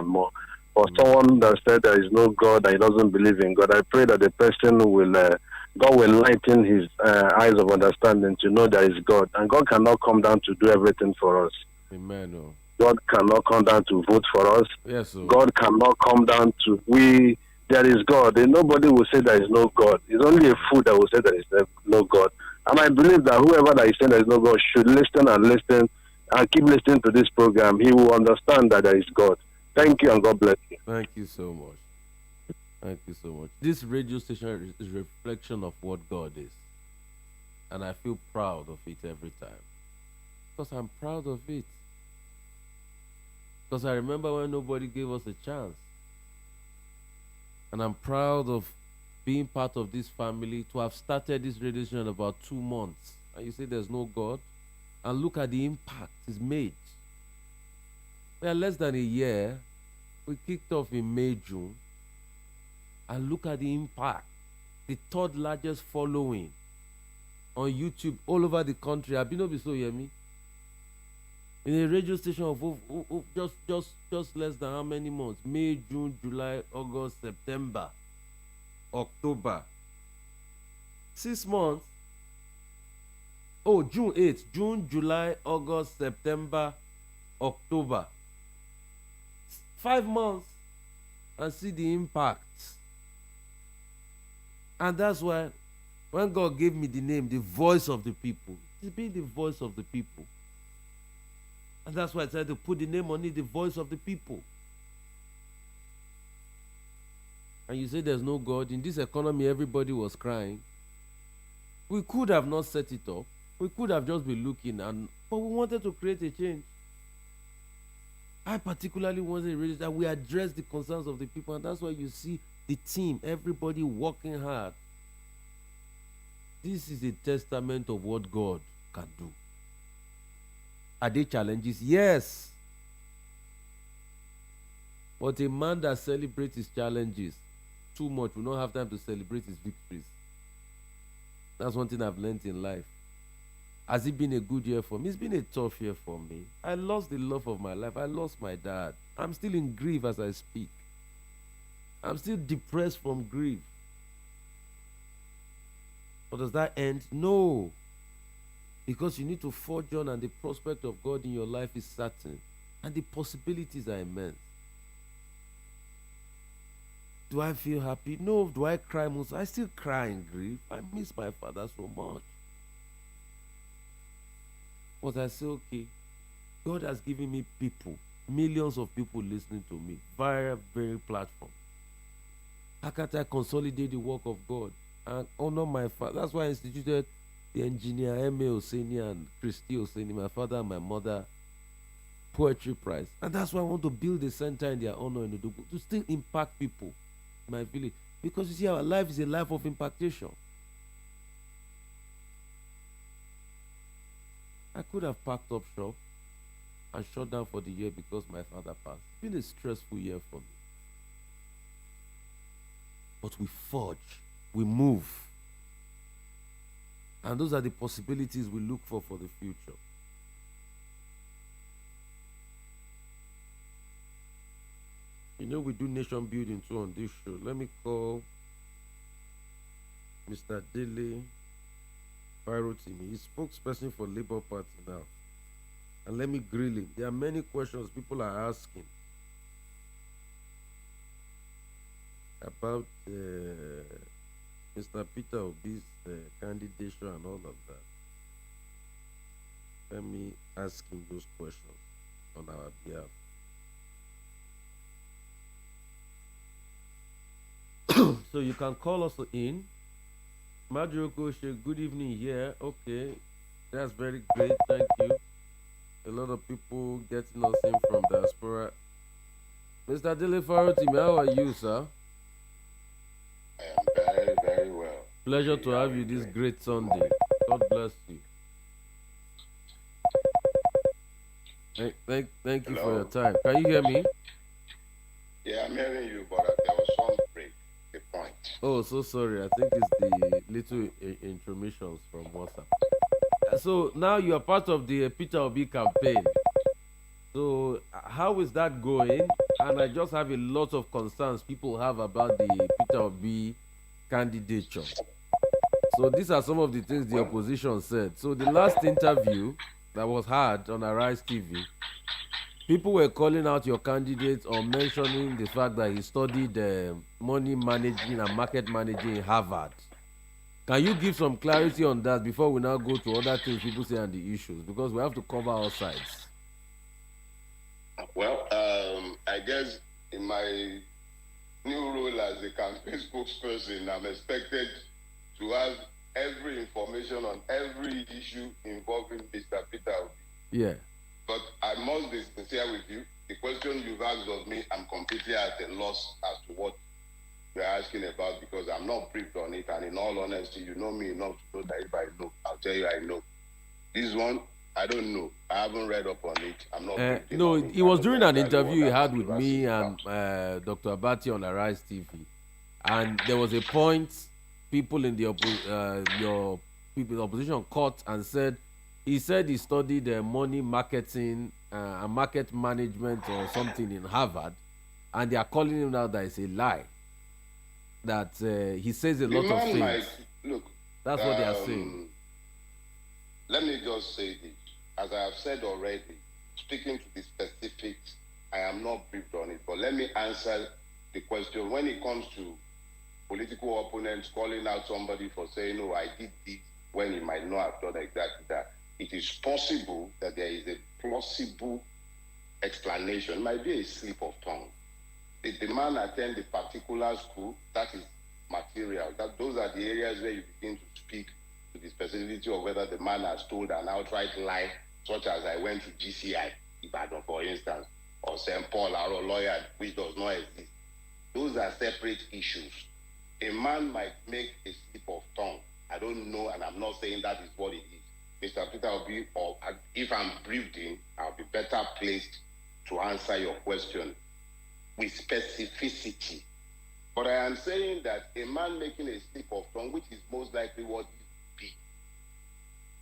more. For someone that said there is no God and he doesn't believe in God, I pray that the person will God will lighten his eyes of understanding to know there is God, and God cannot come down to do everything for us. Amen. Oh. God cannot come down to vote for us. Yes. Oh. God cannot come down to there is God. And nobody will say there is no God. It's only a fool that will say there is no God. And I believe that whoever that is saying there is no God should listen and keep listening to this program. He will understand that there is God. Thank you and God bless you. Thank you so much. Thank you so much. This radio station is a reflection of what God is. And I feel proud of it every time. Because I'm proud of it. Because I remember when nobody gave us a chance. And I'm proud of being part of this family, to have started this radio station in about 2 months. And you say there's no God? And look at the impact it's made. Well, less than a year, we kicked off in May, June. And look at the impact. The third largest following on YouTube all over the country. I've been so hear me. In a radio station of just less than how many months? May, June, July, August, September, October. 6 months. Oh, June 8th. June, July, August, September, October. 5 months. And see the impact. And that's why when God gave me the name, the voice of the people, it's been the voice of the people. And that's why I tried to put the name on it, the voice of the people. And you say there's no God. In this economy, everybody was crying. We could have not set it up. We could have just been looking, but we wanted to create a change. I particularly wanted really that we address the concerns of the people, and that's why you see the team, everybody working hard. This is a testament of what God can do. Are there challenges? Yes. But a man that celebrates his challenges too much will not have time to celebrate his victories. That's one thing I've learned in life. Has it been a good year for me? It's been a tough year for me. I lost the love of my life. I lost my dad. I'm still in grief as I speak. I'm still depressed from grief. But does that end? No. Because you need to forge on, and the prospect of God in your life is certain. And the possibilities are immense. Do I feel happy? No. Do I cry most? I still cry in grief. I miss my father so much. But I say, okay, God has given me people, millions of people listening to me via very platform. How can't I consolidate the work of God and honor my father? That's why I instituted the engineer M.A. Oseni and Christy Oseni, my father and my mother, poetry prize. And that's why I want to build a center in their honor in Odogu, to still impact people in my village. Because you see, our life is a life of impactation. I could have packed up shop and shut down for the year because my father passed. It's been a stressful year for me. But we forge, we move. And those are the possibilities we look for the future. You know, we do nation building too on this show. Let me call Mr. Dele Farotimi. He's spokesperson for Labour Party now. And let me grill him. There are many questions people are asking about Mr. Peter Obi's candidature and all of that. Let me ask him those questions on our behalf. So you can call us in. Majoko, good evening here. Okay, that's very great. Thank you. A lot of people getting us in from diaspora. Mr. Dele Farotimi, how are you, sir? I am very, very well. Pleasure to have you this great Sunday. God bless you. Thank you for your time. Can you hear me? Yeah, I'm hearing you, but there was one break, a point. Oh, so sorry. I think it's the little intermissions from WhatsApp. So now you are part of the Peter Obi campaign. So how is that going? And I just have a lot of concerns people have about the Peter Obi candidature. So these are some of the things the opposition said. So the last interview that was had on Arise TV, people were calling out your candidate or mentioning the fact that he studied money managing and market managing in Harvard. Can you give some clarity on that before we now go to other things people say and the issues? Because we have to cover all sides. Well, I guess in my new role as a campaign spokesperson, I'm expected to have every information on every issue involving Mr. Peter Obi. Yeah. But I must be sincere with you. The question you've asked of me, I'm completely at a loss as to what you're asking about because I'm not briefed on it. And in all honesty, you know me enough to know that if I know, I'll tell you I know. This one, I don't know. I haven't read up on it. I'm not briefed No, on it. it was I don't during know an exactly interview he what that had with controversy me is and about. Dr. Abati on Arise TV. And there was a point people in the your people in the opposition caught and said he studied money marketing and market management or something in Harvard, and they are calling him now that it's a lie. That he says a The lot of man things. might, look, That's what they are saying. let me just say this. As I have said already, speaking to the specifics, I am not briefed on it. But let me answer the question. When it comes to political opponents calling out somebody for saying, oh, I did this, when he might not have done exactly that, it is possible that there is a plausible explanation. It might be a slip of tongue. Did the man attend a particular school? That is material. Those are the areas where you begin to speak to the specificity of whether the man has told an outright lie, such as I went to GCI, Ibadan, for instance, or St. Paul, our lawyer, which does not exist. Those are separate issues. A man might make a slip of tongue. I don't know, and I'm not saying that is what it is. Mr. Peter Obi, or if I'm briefed in, I'll be better placed to answer your question with specificity. But I am saying that a man making a slip of tongue, which is most likely what it would be,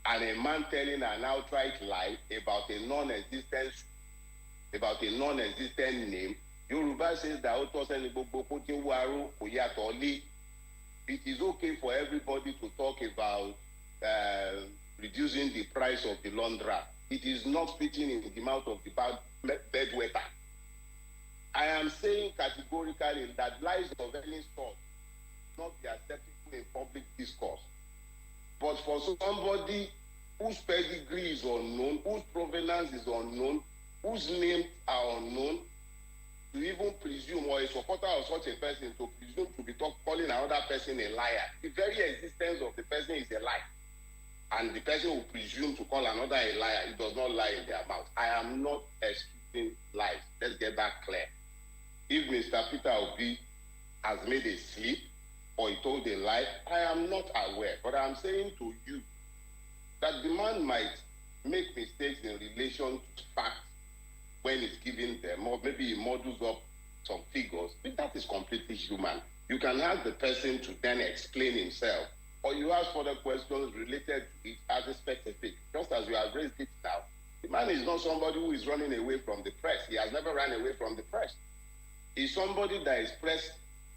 and a man telling an outright lie about a non-existent name, Yoruba says that it is okay for everybody to talk about reducing the price of the laundry. It is not fitting in the mouth of the bedwetter. I am saying categorically that lies of any sort not be acceptable in public discourse. But for somebody whose pedigree is unknown, whose provenance is unknown, whose names are unknown, to even presume, or a supporter of such a person to presume to be calling another person a liar, the very existence of the person is a lie. And the person who presumes to call another a liar, it does not lie in their mouth. I am not excusing lies. Let's get that clear. If Mr. Peter Obi has made a slip or he told a lie, I am not aware. But I'm saying to you that the man might make mistakes in relation to facts when he's giving them, or maybe he models up some figures. That is completely human. You can ask the person to then explain himself, or you ask further questions related to it as a specific. Just as you have raised it now, the man is not somebody who is running away from the press. He has never run away from the press. He's somebody that is press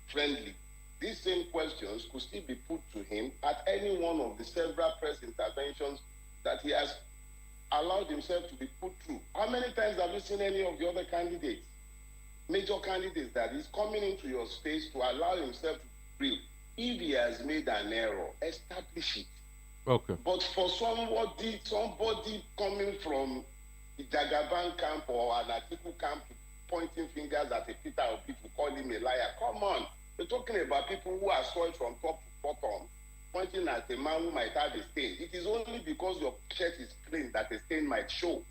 friendly. These same questions could still be put to him at any one of the several press interventions that he has allowed himself to be put through. How many times have you seen any of the other candidates, major candidates, that is coming into your space to allow himself to brief? If he has made an error, establish it. Okay. But for somebody coming from the Jagaban camp or an Atiku camp pointing fingers at a Peter Obi to call him a liar, come on. We're talking about people who are soiled from top to bottom, pointing at a man who might have a stain. It is only because your shirt is clean that a stain might show.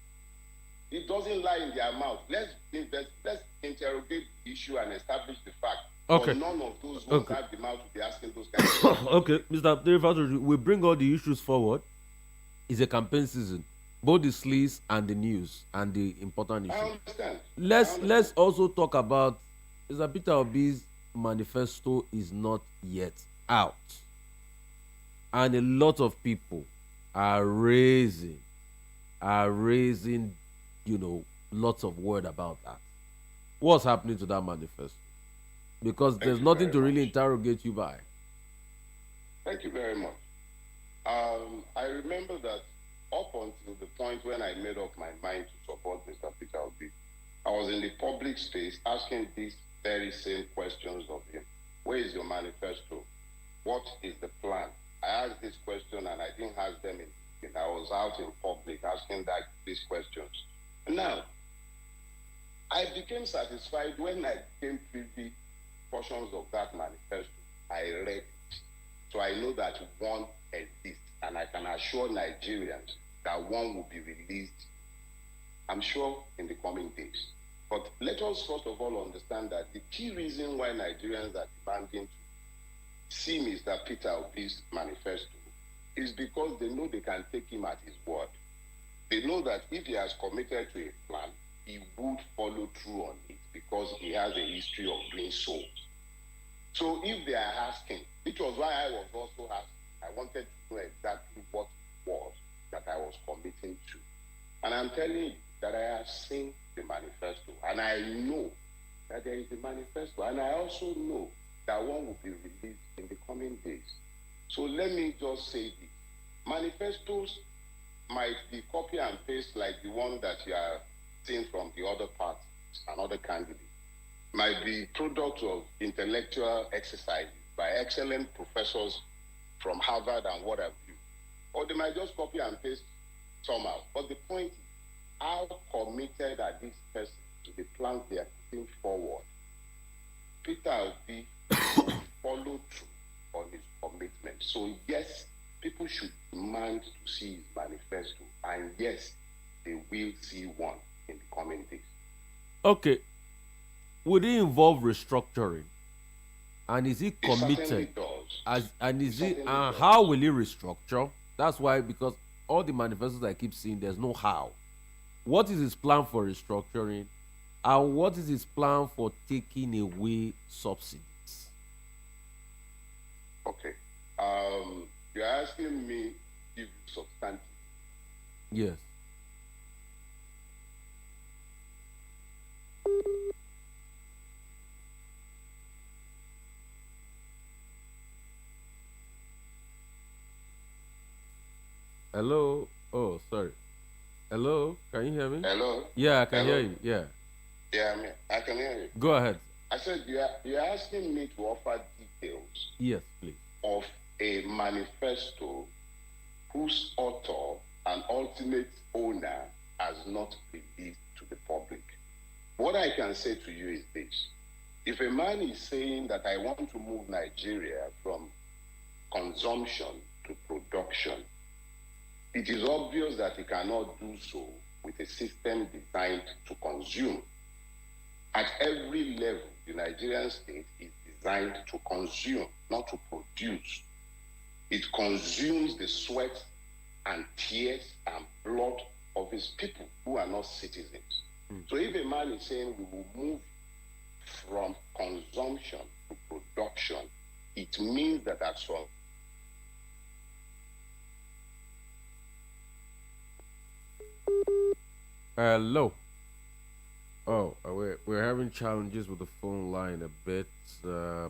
It doesn't lie in their mouth. Let's interrogate the issue and establish the fact. Okay. But none of those who have the mouth to be asking those kinds of questions. Okay, Mr. Dele Farotimi, we bring all the issues forward. It's a campaign season, both the sleaze and the news and the important issues. I understand. Let's also talk about Mr. Peter Obi's manifesto is not yet out, and a lot of people are raising, lots of word about that. What's happening to that manifesto? Because there's nothing to really interrogate you by. Thank you very much. I remember that up until the point when I made up my mind to support Mr. Peter Obi, I was in the public space asking these very same questions of him. Where is your manifesto? What is the plan? I asked this question and I didn't ask them I was out in public asking these questions. Now, I became satisfied when I became privy portions of that manifesto. I read it. So I know that one exists, and I can assure Nigerians that one will be released, I'm sure, in the coming days. But let us first of all understand that the key reason why Nigerians are demanding to see Mr. Peter Obi's manifesto is because they know they can take him at his word. They know that if he has committed to a plan, he would follow through on it because he has a history of doing so. So if they are asking, which was why I was also asking, I wanted to know exactly what it was that I was committing to. And I'm telling you that I have seen the manifesto, and I know that there is a manifesto, and I also know that one will be released in the coming days. So let me just say this. Manifestos might be copy and paste like the one that you are seeing from the other parties and other candidates. Might be products of intellectual exercises by excellent professors from Harvard and what have you. Or they might just copy and paste somehow. But the point is, how committed are these persons to the plans they are putting forward? Peter Obi follow through on his commitment. So yes, people should demand to see his manifesto, and yes, they will see one in the coming days. Okay. Would it involve restructuring? And is he It committed? certainly does. How will he restructure? That's why, because all the manifestos I keep seeing, there's no how. What is his plan for restructuring? And what is his plan for taking away subsidies? Okay. You're asking me to give you substantive. Yes. Hello? Oh, sorry. Hello? Can you hear me? Hello? Yeah, I can Hello? hear you. Yeah. Yeah, I can hear you. Go ahead. I said you're asking me to offer details Yes, please. of a manifesto whose author and ultimate owner has not released to the public. What I can say to you is this. If a man is saying that I want to move Nigeria from consumption to production, it is obvious that he cannot do so with a system designed to consume. At every level, the Nigerian state is designed to consume, not to produce. It consumes the sweat and tears and blood of his people who are not citizens. So if a man is saying we will move from consumption to production, it means that at some Hello. Oh, we're having challenges with the phone line a bit. I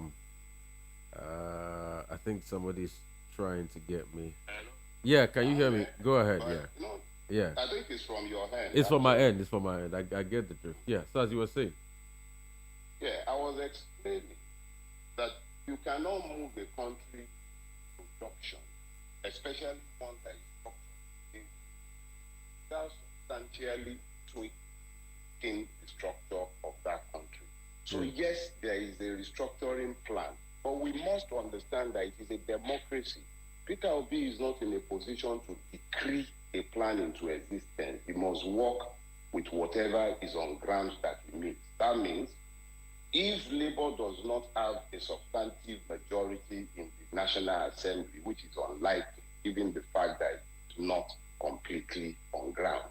think somebody's trying to get me. Hello? Yeah, can you hear me? Go ahead. But, Yeah. no, Yeah. I think it's from your hand. It's from my end. It's from my end. I get the drift. Yeah. So as you were saying. Yeah, I was explaining that you cannot move a country to production, especially one that is structured, without substantially tweaking the structure of that country. So yes, there is a restructuring plan, but we must understand that it is a democracy. Peter Obi is not in a position to decree a plan into existence. He must work with whatever is on ground that he meets. That means if Labour does not have a substantive majority in the National Assembly, which is unlikely, given the fact that it's not completely on ground,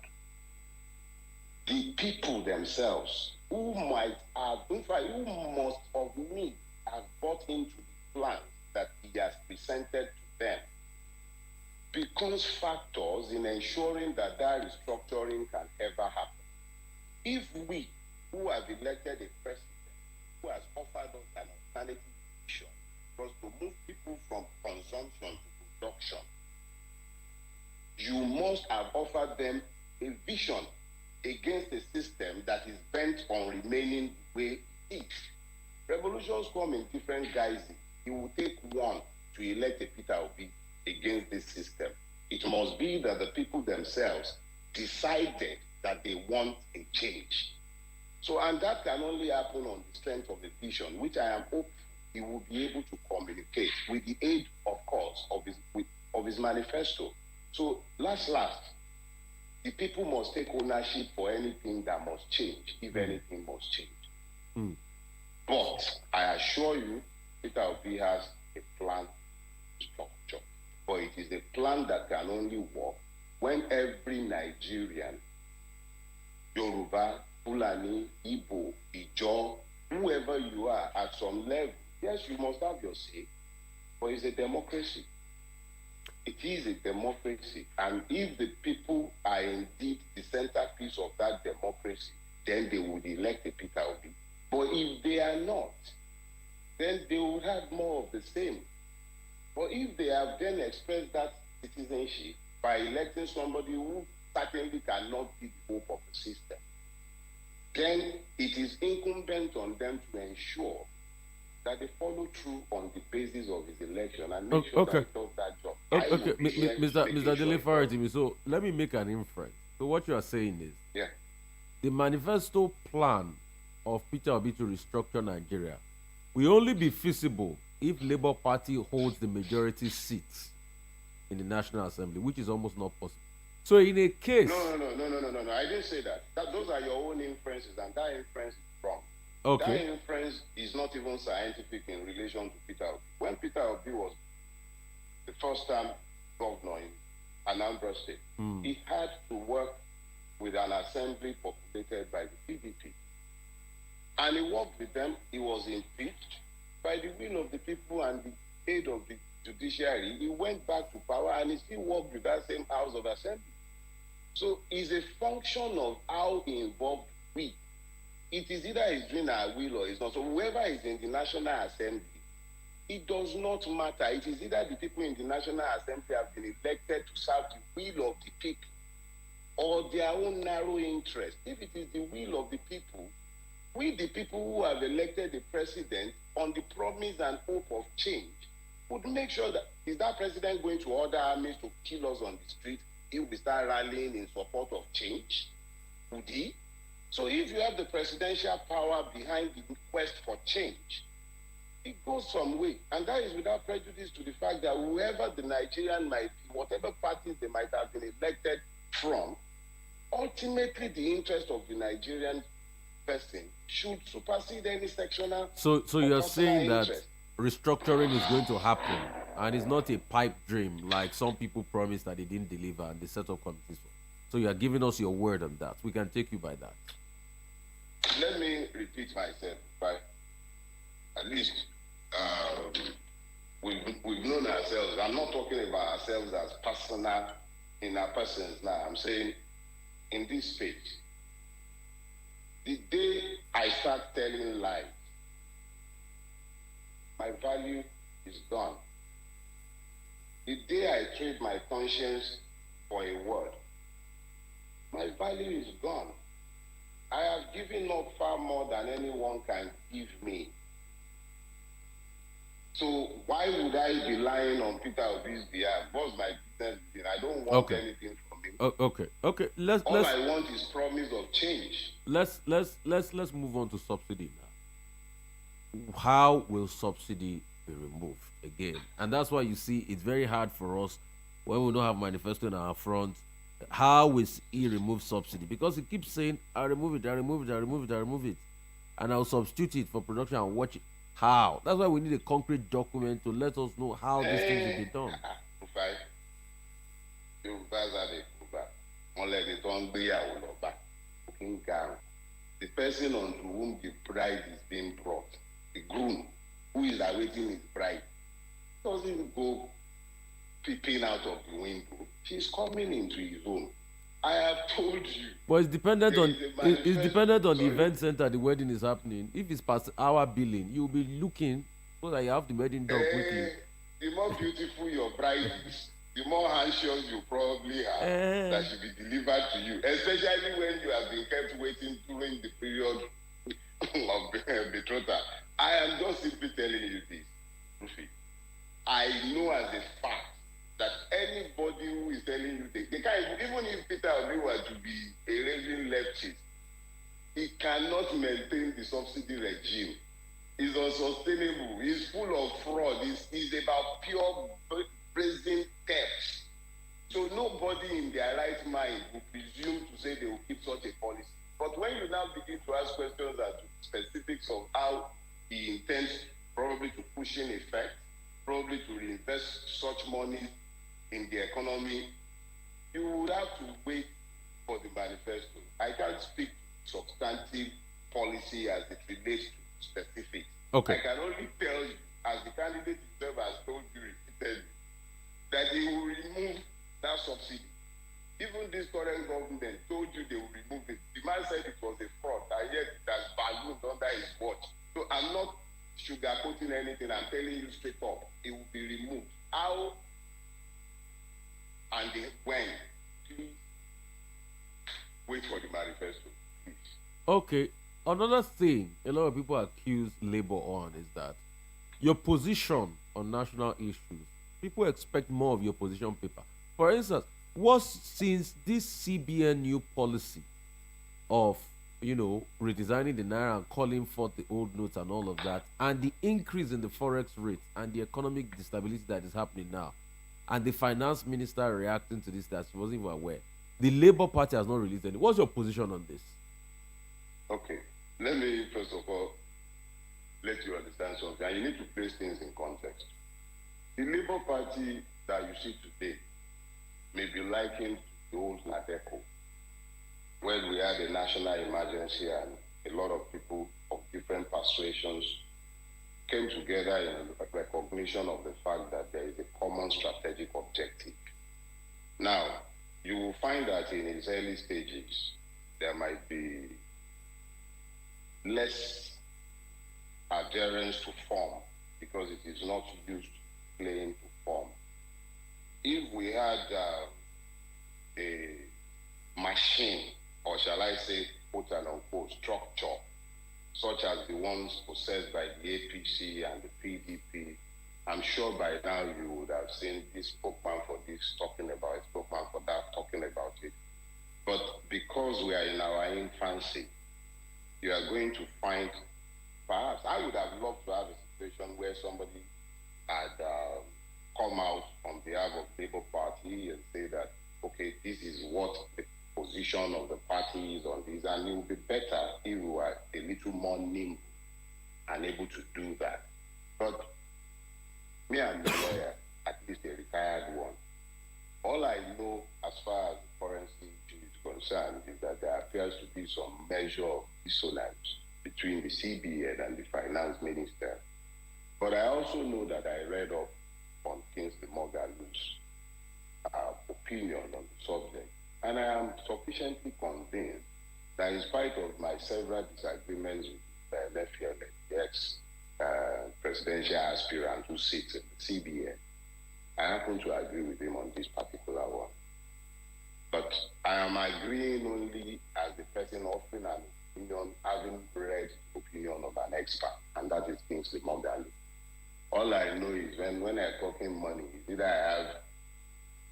the people themselves, who might have, in fact, who must of need have bought into the plans that he has presented to them, becomes factors in ensuring that restructuring can ever happen. If we, who have elected a president who has offered us an alternative vision, was to move people from consumption to production, you must have offered them a vision against a system that is bent on remaining the way it is. Revolutions come in different guises. It will take one to elect a Peter Obi. against this system. It must be that the people themselves decided that they want a change. So, and that can only happen on the strength of a vision, which I am hopeful he will be able to communicate with the aid, of course, of his manifesto. So, last, the people must take ownership for anything that must change, if anything must change. But I assure you, Peter Obi has a plan structure. But it is a plan that can only work when every Nigerian, Yoruba, Fulani, Igbo, Ijaw, whoever you are, at some level, yes, you must have your say, but it's a democracy. It is a democracy, and if the people are indeed the centerpiece of that democracy, then they would elect a Peter Obi. But if they are not, then they would have more of the same. But if they have then expressed that citizenship by electing somebody who certainly cannot be the hope of the system, then it is incumbent on them to ensure that they follow through on the basis of his election and make sure that he does that job. Okay, Mr. Dele Farotimi, so let me make an inference. So what you are saying is, the manifesto plan of Peter Obi to restructure Nigeria will only be feasible if Labour Party holds the majority seats in the National Assembly, which is almost not possible. So in a case... No, I didn't say that. Those are your own inferences, and that inference is wrong. Okay. That inference is not even scientific in relation to Peter Obi. When Peter Obi was the first time governor in Anambra State, he had to work with an assembly populated by the PDP. And he worked with them. He was impeached by the will of the people and the aid of the judiciary. He went back to power and he still worked with that same House of Assembly. So it's a function of how he involved we. It is either he's doing our will or he's not. So whoever is in the National Assembly, it does not matter. It is either the people in the National Assembly have been elected to serve the will of the people or their own narrow interest. If it is the will of the people, we, the people who have elected the president on the promise and hope of change, would make sure that, is that president going to order armies to kill us on the street? He will start rallying in support of change? Would he? So if you have the presidential power behind the quest for change, it goes some way. And that is without prejudice to the fact that whoever the Nigerian might be, whatever parties they might have been elected from, ultimately the interest of the Nigerian person should supersede any sectional. So you're saying that restructuring is going to happen and it's not a pipe dream like some people promised that they didn't deliver and they set up committees for. So you are giving us your word on that. We can take you by that. Let me repeat myself, but at least we've known ourselves. I'm not talking about ourselves as personal in our persons now. I'm saying in this space, the day I start telling lies, my value is gone. The day I trade my conscience for a word, my value is gone. I have given up far more than anyone can give me. So why would I be lying on Peter Obi's behalf? What's my business? I don't want anything from him. Okay. All I want is promise of change. Let's move on to subsidy now. How will subsidy be removed again? And that's why you see it's very hard for us when we don't have manifesto in our front. How will he remove subsidy? Because he keeps saying, I'll remove it, and I'll substitute it for production and watch it. How? That's why we need a concrete document to let us know how these things will be done. The person onto whom the bride is being brought, the groom who is awaiting his bride, doesn't go peeping out of the window. He's coming into his own. I have told you. But it's dependent on the event center the wedding is happening. If it's past hour billing, you'll be looking so that you have the wedding done quickly. The more beautiful your bride is, the more anxious you probably have that should be delivered to you. Especially when you have been kept waiting during the period of betrothal. I am just simply telling you this, Rufi. I know as a fact that anybody who is telling you they can't, even if Peter Obi were to be a raving leftist, he cannot maintain the subsidy regime. It's unsustainable. It's full of fraud. It's about pure brazen theft. So nobody in their right mind would presume to say they will keep such a policy. But when you now begin to ask questions as to specifics of how he intends probably to push in effect, probably to reinvest such money in the economy, you would have to wait for the manifesto. I can't speak substantive policy as it relates to specifics. Okay. I can only tell you, as the candidate himself has told you repeatedly, that he will remove that subsidy. Even this current government told you they will remove it. The man said it was a fraud, and yet it has ballooned under his watch. So I'm not sugarcoating anything. I'm telling you straight up, it will be removed. How and when? Please wait for the manifesto. Please. Okay. Another thing a lot of people accuse Labour on is that your position on national issues, people expect more of your position paper. For instance, what since this CBN new policy of redesigning the naira and calling forth the old notes and all of that, and the increase in the forex rate and the economic instability that is happening now, and the finance minister reacting to this that she wasn't even aware, the Labour Party has not released any. What's your position on this? Okay, let me first of all let you understand something, and you need to place things in context. The Labour Party that you see today may be likened to the old Nadeco, when we had a national emergency and a lot of people of different persuasions came together in recognition of the fact that there is a common strategic objective. Now, you will find that in its early stages, there might be less adherence to form because it is not used to playing to form. If we had a machine, or shall I say, quote and unquote, structure, such as the ones possessed by the APC and the PDP, I'm sure by now you would have seen this spokesman for this talking about it, spokesman for that talking about it. But because we are in our infancy, you are going to find, perhaps, I would have loved to have a situation where somebody had come out on behalf of Labour Party and say that, okay, this is what the position of the party is on this, and it would be better if we were a little more nimble and able to do that. But me, I'm a lawyer, at least a retired one. All I know as far as the currency issue is concerned is that there appears to be some measure of dissonance between the CBN and the finance minister. But I also know that I read up on Kingsley Moghalu's opinion on the subject. And I am sufficiently convinced that in spite of my several disagreements with Lefiole, the ex-presidential aspirant who sits in the CBN, I happen to agree with him on this particular one. But I am agreeing only as the person offering an opinion, having read the opinion of an expert, and that is Kingsley Moghalu. All I know is when I'm talking money, either I have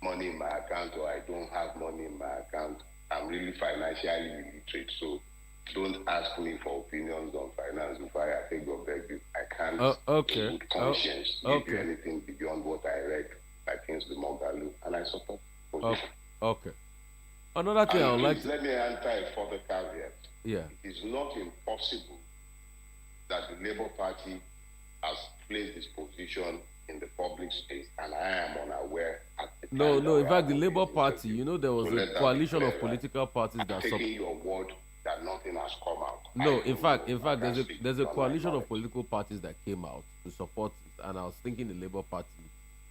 money in my account or I don't have money in my account. I'm really financially illiterate, so don't ask me for opinions on finance before I take your beg you. I can't in good conscience give you anything beyond what I read by Kingsley Moghalu, and I support position. Okay. Another thing I would like to... Let me enter a further caveat. Yeah. It is not impossible that the Labour Party has placed this position in the public space, and I am unaware at the time. No, in fact, the Labour Party, there was a coalition of political parties that... taking your word that nothing has come out. No, in fact, there's a coalition of political parties that came out to support it, and I was thinking the Labour Party,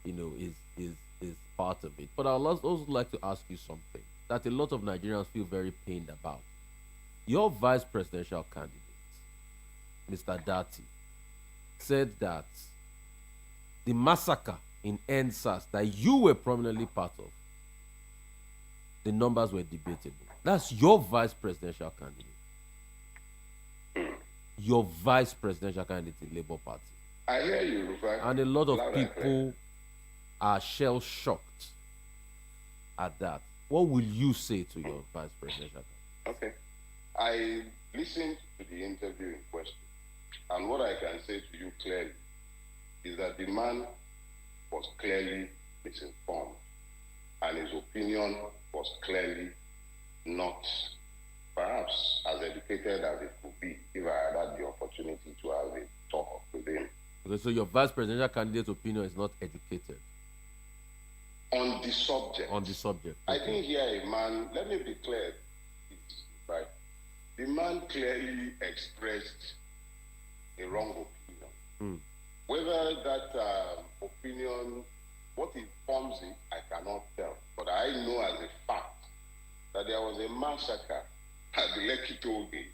is part of it. But I would also like to ask you something that a lot of Nigerians feel very pained about. Your vice presidential candidate, Mr. Datti, said that the massacre in NSAS that you were prominently part of, the numbers were debatable. That's your vice presidential candidate. Your vice presidential candidate in Labour Party. I hear you, Rufai. And a lot of people are shell shocked at that. What will you say to your vice presidential? Okay. I listened to the interview in question, and what I can say to you clearly is that the man was clearly misinformed, and his opinion was clearly not perhaps as educated as it could be if I had had the opportunity to have a talk with him. Okay, so your vice presidential candidate's opinion is not educated on the subject. On the subject. Okay. I think here a man, let me be clear, right? The man clearly expressed a wrong opinion. Whether that opinion, what informs it, I cannot tell. But I know as a fact that there was a massacre at the Lekki toll gate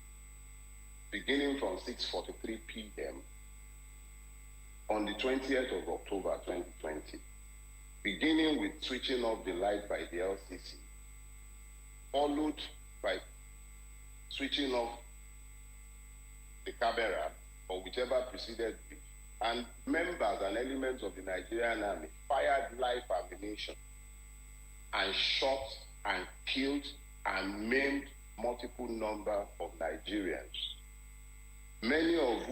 beginning from 6:43 p.m. on the 20th of October 2020, beginning with switching off the light by the LCC, followed by switching off the camera or whichever preceded it, and members and elements of the Nigerian army fired live ammunition and shot and killed and maimed multiple number of Nigerians, many of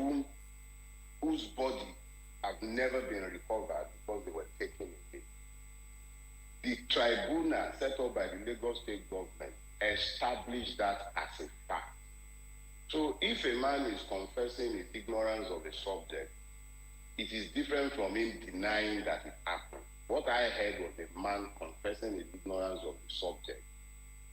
whose body have never been recovered because they were taken away. The tribunal set up by the Lagos state government established that as a fact. So if a man is confessing his ignorance of a subject, it is different from him denying that it happened. What I heard was a man confessing his ignorance of the subject,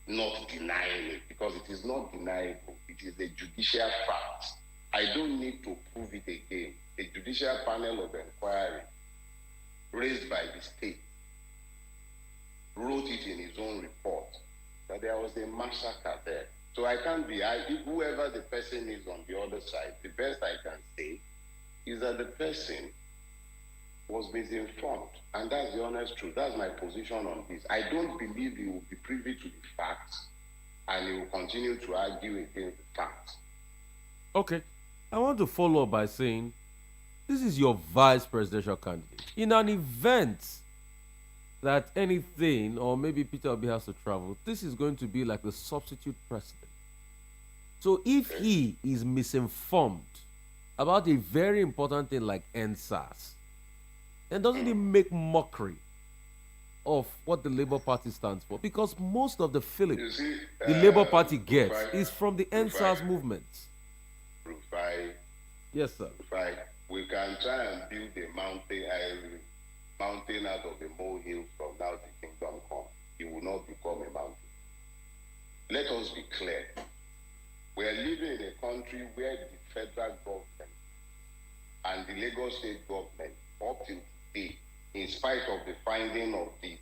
not denying it, because it is not deniable. It is a judicial fact. I don't need to prove it again. A judicial panel of inquiry raised by the state wrote it in his own report that there was a massacre there. So I can't be, whoever the person is on the other side, the best I can say is that the person was misinformed. And that's the honest truth. That's my position on this. I don't believe he will be privy to the facts, and he will continue to argue against the facts. Okay. I want to follow up by saying, this is your vice presidential candidate. In an event that anything, or maybe Peter Obi has to travel, this is going to be like the substitute president. So if he is misinformed about a very important thing like NSAS, then doesn't he make mockery of what the Labour Party stands for? Because most of the fillip the Labour Party gets is from the NSAS movement. Rufai, yes, sir. Rufai, we can try and build a mountain out of a molehill from now to kingdom come. It will not become a mountain. Let us be clear. We are living in a country where the federal government and the Lagos state government, up till today, in spite of the finding of the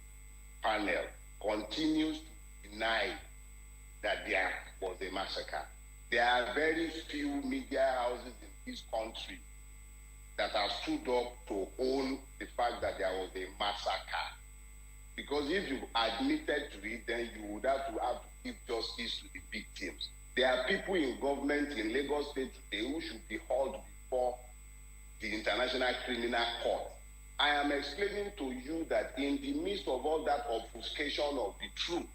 panel, continues to deny that there was a massacre. There are very few media houses in this country that have stood up to own the fact that there was a massacre. Because if you admitted to it, then you would have to give justice to the victims. There are people in government in Lagos State today who should be hauled before the International Criminal Court. I am explaining to you that in the midst of all that obfuscation of the truth,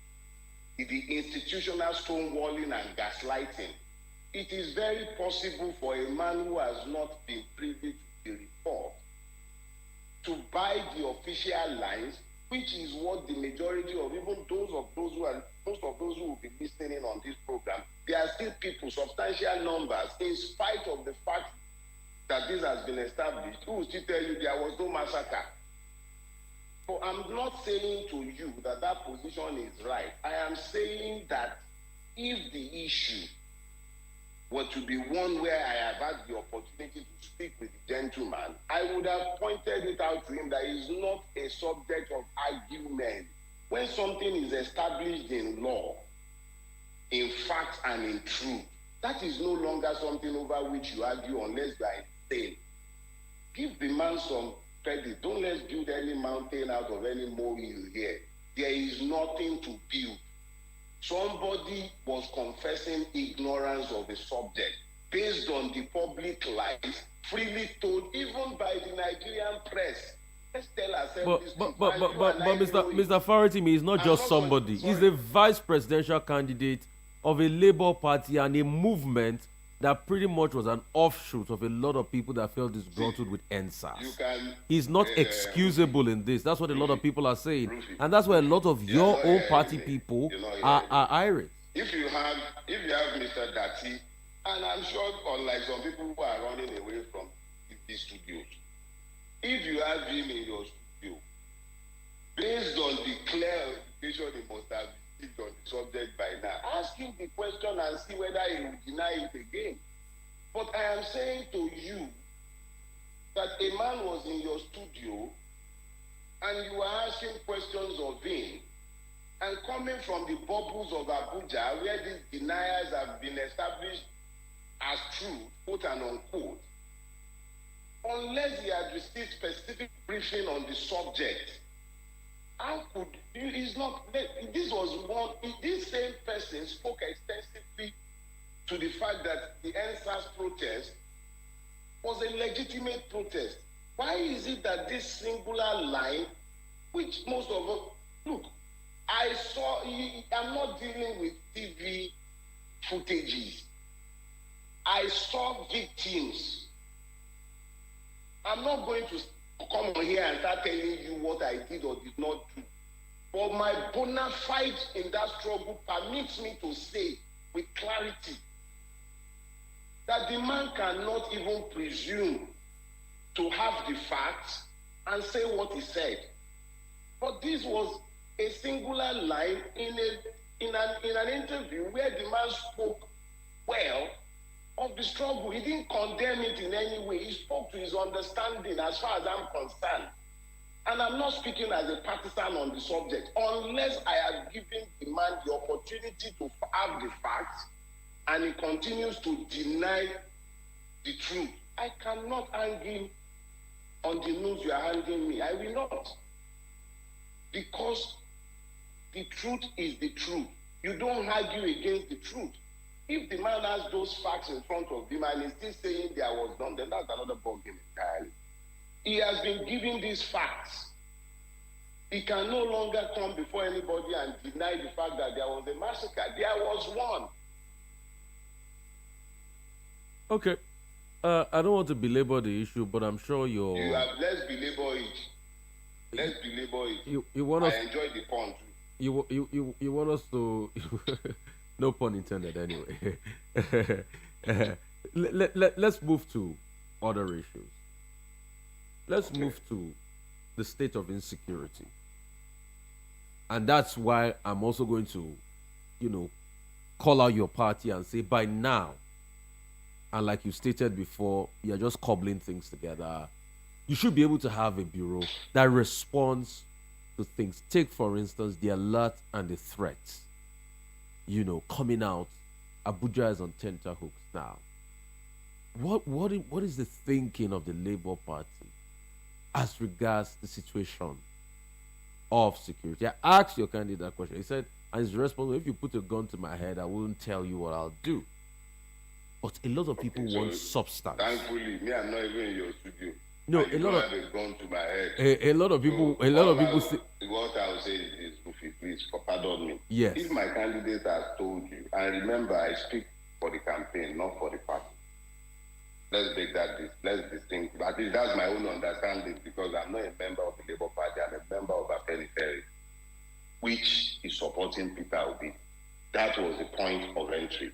the institutional stonewalling and gaslighting, it is very possible for a man who has not been privy to the report to buy the official lines, which is what the majority of even most of those who will be listening on this program, there are still people, substantial numbers, in spite of the fact that this has been established, who will still tell you there was no massacre. So I'm not saying to you that that position is right. I am saying that if the issue were to be one where I have had the opportunity to speak with the gentleman, I would have pointed it out to him that it is not a subject of argument. When something is established in law, in fact and in truth, that is no longer something over which you argue unless you are insane. Give the man some credit. Don't let's build any mountain out of any molehill here. There is nothing to build. Somebody was confessing ignorance of the subject based on the public lies freely told even by the Nigerian press. Let's tell ourselves But this but truth. but And but you but, and but I Mr. know it. Mr. Farotimi is not I'm just not somebody. sorry. He's a vice presidential candidate of a Labour Party and a movement that pretty much was an offshoot of a lot of people that felt disgruntled with You NSAS. can. He's not excusable in this. That's what a lot of people are saying, and that's why a lot of You're your not own hearing party me. people You're not are hearing irate. If you have Mr. Datti, and I'm sure unlike some people who are running away from these studios, if you have him in your studio, based on the clear indication he must have received on the subject by now, ask him the question and see whether he will deny it again. But I am saying to you that a man was in your studio and you were asking questions of him, and coming from the bubbles of Abuja, where these deniers have been established as true, quote and unquote, unless he had received specific briefing on the subject, how could you? Is not. This was one. This same person spoke extensively to the fact that the NSAS protest was a legitimate protest. Why is it that this singular line, which most of us look, I saw. I'm not dealing with TV footages. I saw victims. I'm not going to come on here and start telling you what I did or did not do. But my bona fide in that struggle permits me to say with clarity that the man cannot even presume to have the facts and say what he said. But this was a singular line in an interview where the man spoke well of the struggle. He didn't condemn it in any way. He spoke to his understanding as far as I'm concerned. And I'm not speaking as a partisan on the subject, unless I have given the man the opportunity to have the facts and he continues to deny the truth. I cannot hang him on the news you are hanging me. I will not. Because the truth is the truth. You don't argue against the truth. If the man has those facts in front of him and he's still saying there was done, then that's another ballgame entirely. He has been given these facts. He can no longer come before anybody and deny the fact that there was a massacre. There was one. Okay. I don't want to belabor the issue, but I'm sure Let's belabor it. Let's belabor it. You want us. I enjoy the pun too. You want us to. No pun intended, anyway. Let's move to other issues. Let's move to the state of insecurity. And that's why I'm also going to, call out your party and say by now, and like you stated before, you're just cobbling things together. You should be able to have a bureau that responds to things. Take, for instance, the alert and the threats. Coming out. Abuja is on tenterhooks now. What is the thinking of the Labour Party as regards the situation of security? I asked your candidate that question. He said, and his response, if you put a gun to my head, I wouldn't tell you what I'll do. But a lot of people want substance. Thankfully, me, I'm not even in your studio. No, a lot of have a gun to my head. A lot of people. So, a lot of people say. What I will say is this, Rufi, please, pardon me. Yes. If my candidate has told you, and remember, I speak for the campaign, not for the party. Let's make that. Let's distinct. At least that's my own understanding, because I'm not a member of the Labour Party. I'm a member of Afenifere, which is supporting Peter Obi. That was the point of entry.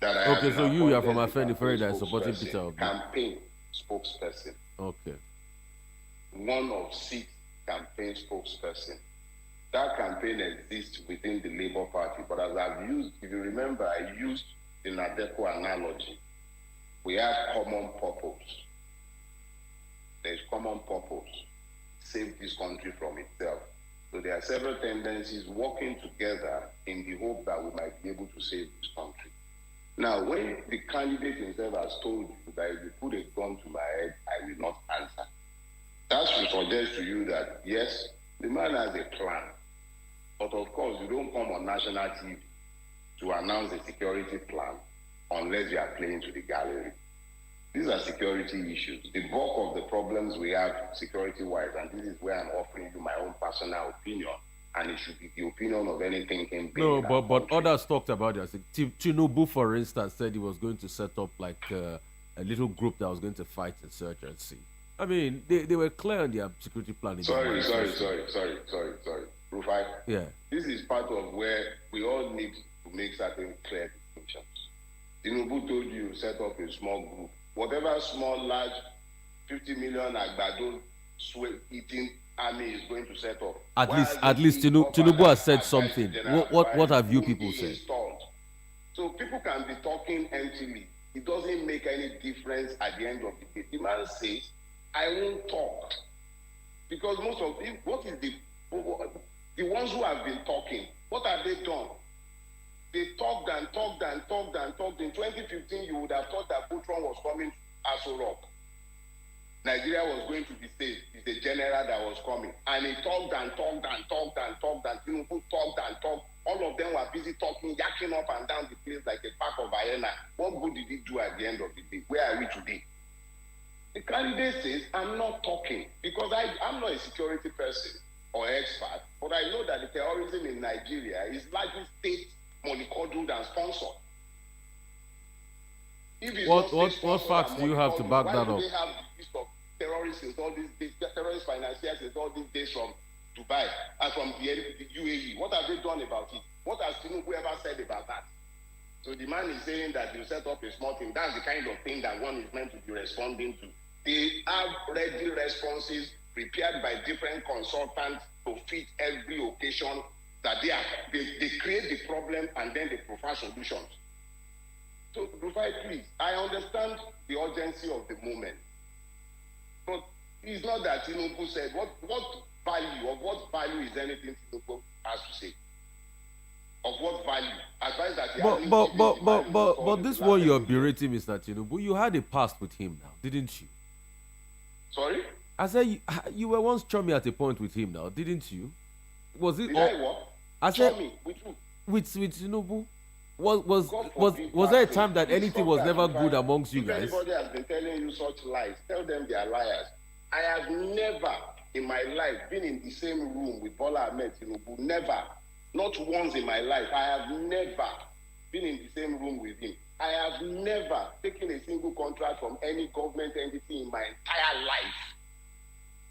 Okay, so you are from Afenifere that is supporting Peter Obi. Campaign spokesperson. Okay. One of 6 campaign spokesperson. That campaign exists within the Labour Party, but as I've used, if you remember, I used the Nadeco analogy. We have common purpose. There's common purpose. Save this country from itself. So there are several tendencies working together in the hope that we might be able to save this country. Now, when the candidate himself has told you that if you put a gun to my head, I will not answer, that should suggest to you that, yes, the man has a plan. But of course, you don't come on national TV to announce a security plan unless you are playing to the gallery. These are security issues. The bulk of the problems we have security-wise, and this is where I'm offering you my own personal opinion, and it should be the opinion of any thinking being. No, but others talked about it. Tinubu, for instance, said he was going to set up like a little group that was going to fight insurgency. I mean, they were clear on their security plan. Sorry. Rufai. Yeah. This is part of where we all need to make certain clear distinctions. Tinubu told you set up a small group. Whatever small, large, 50 million Agbado eating army is going to set up. At least Tinubu has said something. What have you people said? Installed. So people can be talking emptily. It doesn't make any difference at the end of the day. The man says, I won't talk. Because most of them, what is the ones who have been talking, what have they done? They talked and talked and talked and talked. In 2015, you would have thought that Butron was coming to Aso Rock. Nigeria was going to be saved. It's a general that was coming. And he talked and talked and talked and talked and Tinubu talked and talked. All of them were busy talking, yakking up and down the place like a pack of hyena. What good did he do at the end of the day? Where are we today? The candidate says, I'm not talking because I'm not a security person or expert, but I know that the terrorism in Nigeria is largely state mollycoddled and sponsored. What facts do you have to back that up? Why do they have the list of terrorists since all these days, terrorist financiers since all these days from Dubai and from the UAE? What have they done about it? What has Tinubu ever said about that? So the man is saying that you set up a small thing. That's the kind of thing that one is meant to be responding to. They have ready responses prepared by different consultants to fit every occasion that they create the problem and then they provide solutions. So, Rufai, please, I understand the urgency of the moment. But it's not that Tinubu said, what value is anything Tinubu has to say? Of what value? Advice that he but this one you're berating Mr. Tinubu, you had a past with him now, didn't you? Sorry? I said you were once chummy at a point with him now, didn't you? Was it? Did I what? I said chummy with who? With Tinubu. Was there a time that anything was never good amongst you guys? If anybody has been telling you such lies, tell them they are liars. I have never in my life been in the same room with Bola Ahmed Tinubu. Never. Not once in my life. I have never been in the same room with him. I have never taken a single contract from any government entity in my entire life.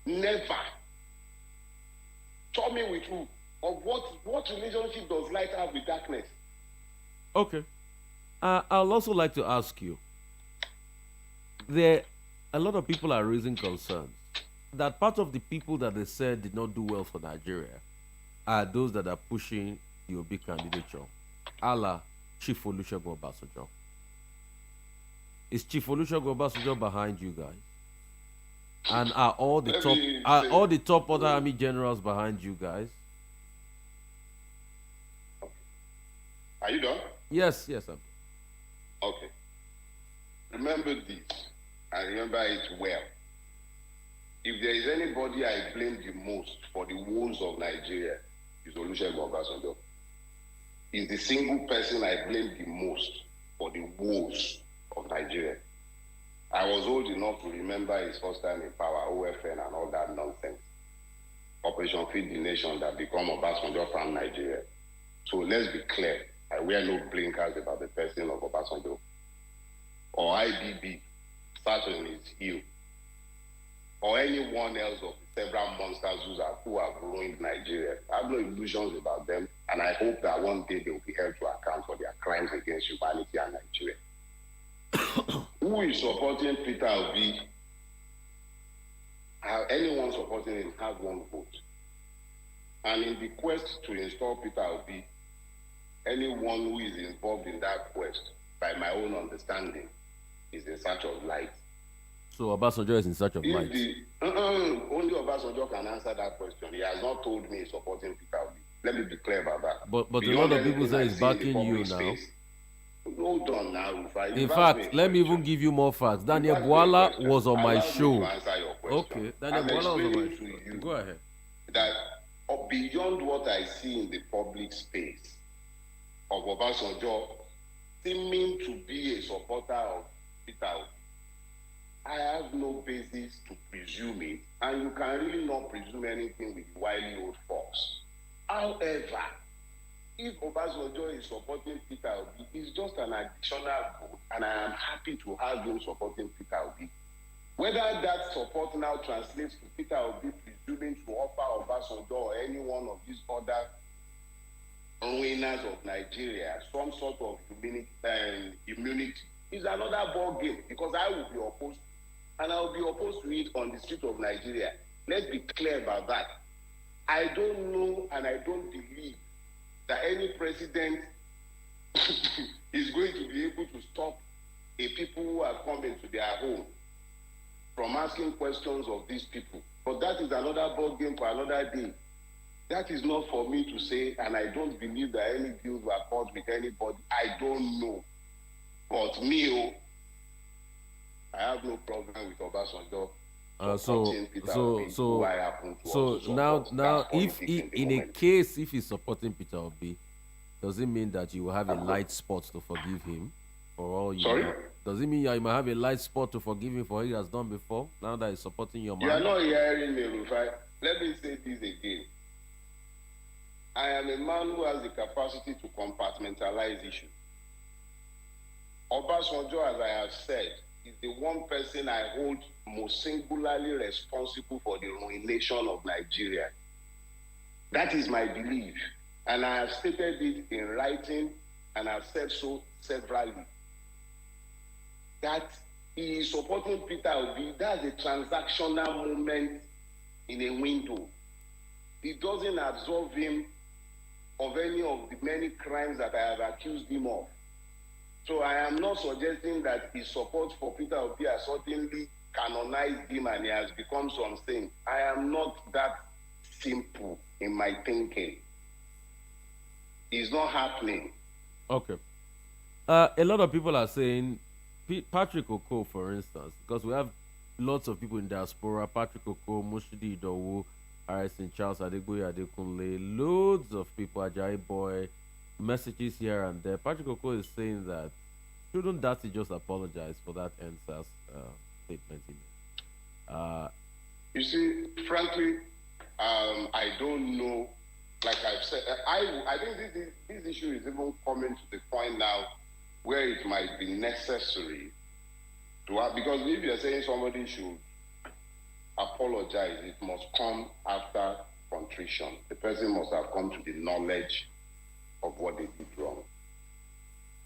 Never. Tell me with who? Of what relationship does light have with darkness? Okay. I'll also like to ask you. A lot of people are raising concerns that part of the people that they said did not do well for Nigeria are those that are pushing the Obi candidature, a la Chief Olusegun Obasanjo. Is Chief Olusegun Obasanjo behind you guys? And are all the top other army generals behind you guys? Are you done? Yes, I'm. Okay. Remember this, and remember it well. If there is anybody I blame the most for the woes of Nigeria, it's Olusegun Obasanjo. He's the single person I blame the most for the woes of Nigeria. I was old enough to remember his first time in power, OFN and all that nonsense. Operation Feed the Nation that become Obasanjo from Nigeria. So let's be clear. I wear no blinkers about the person of Obasanjo. Or IBB, sat on his heel. Or anyone else of the several monsters who have ruined Nigeria. I have no illusions about them, and I hope that one day they will be held to account for their crimes against humanity and Nigeria. Who is supporting Peter Obi? Anyone supporting him has one vote. And in the quest to install Peter Obi, anyone who is involved in that quest, by my own understanding, is in search of light. So Obasanjo is in search of light? Only Obasanjo can answer that question. He has not told me he's supporting Peter Obi. Let me be clear about that. But a lot of people say he's backing you now. Hold on now, Rufai. In fact, let me even give you more facts. Daniel Bwala was on my show. Okay, Daniel Bwala was on my show. Go ahead. That beyond what I see in the public space of Obasanjo seeming to be a supporter of Peter Obi, I have no basis to presume it, and you can really not presume anything with wily old folks. However, if Obasanjo is supporting Peter Obi, it's just an additional vote, and I am happy to have him supporting Peter Obi. Whether that support now translates to Peter Obi presuming to offer Obasanjo or any one of these other winners of Nigeria some sort of immunity is another ball game, because I will be opposed, and I will be opposed to it on the street of Nigeria. Let's be clear about that. I don't know, and I don't believe that any president is going to be able to stop a people who are coming to their home from asking questions of these people. But that is another ball game for another day. That is not for me to say, and I don't believe that any deals were cut with anybody. I don't know. But me, I have no problem with Obasanjo. So now, if in a case if he's supporting Peter Obi, does it mean that you will have a light spot to forgive him for all you? Sorry? Does it mean you might have a light spot to forgive him for what he has done before? Now that he's supporting your man. You are not hearing me, Rufai. Let me say this again. I am a man who has the capacity to compartmentalize issues. Obasanjo, as I have said, is the one person I hold most singularly responsible for the ruination of Nigeria. That is my belief. And I have stated it in writing, and I've said so severally. That he is supporting Peter Obi, that's a transactional moment in a window. It doesn't absolve him of any of the many crimes that I have accused him of. So I am not suggesting that his support for Peter Obi has suddenly canonized him and he has become something. I am not that simple in my thinking. It's not happening. Okay. A lot of people are saying Patrick Oko, for instance, because we have lots of people in diaspora, Patrick Oko, Mushidi Idowu, Harrison Charles, Adegboye Adekunle, loads of people, Ajayi Boy, messages here and there. Patrick Oko is saying that shouldn't Datti just apologize for that NSAS statement he made? You see, frankly, I don't know. Like I've said, I think this issue is even coming to the point now where it might be necessary to have, because if you're saying somebody should apologize, it must come after contrition. The person must have come to the knowledge of what they did wrong.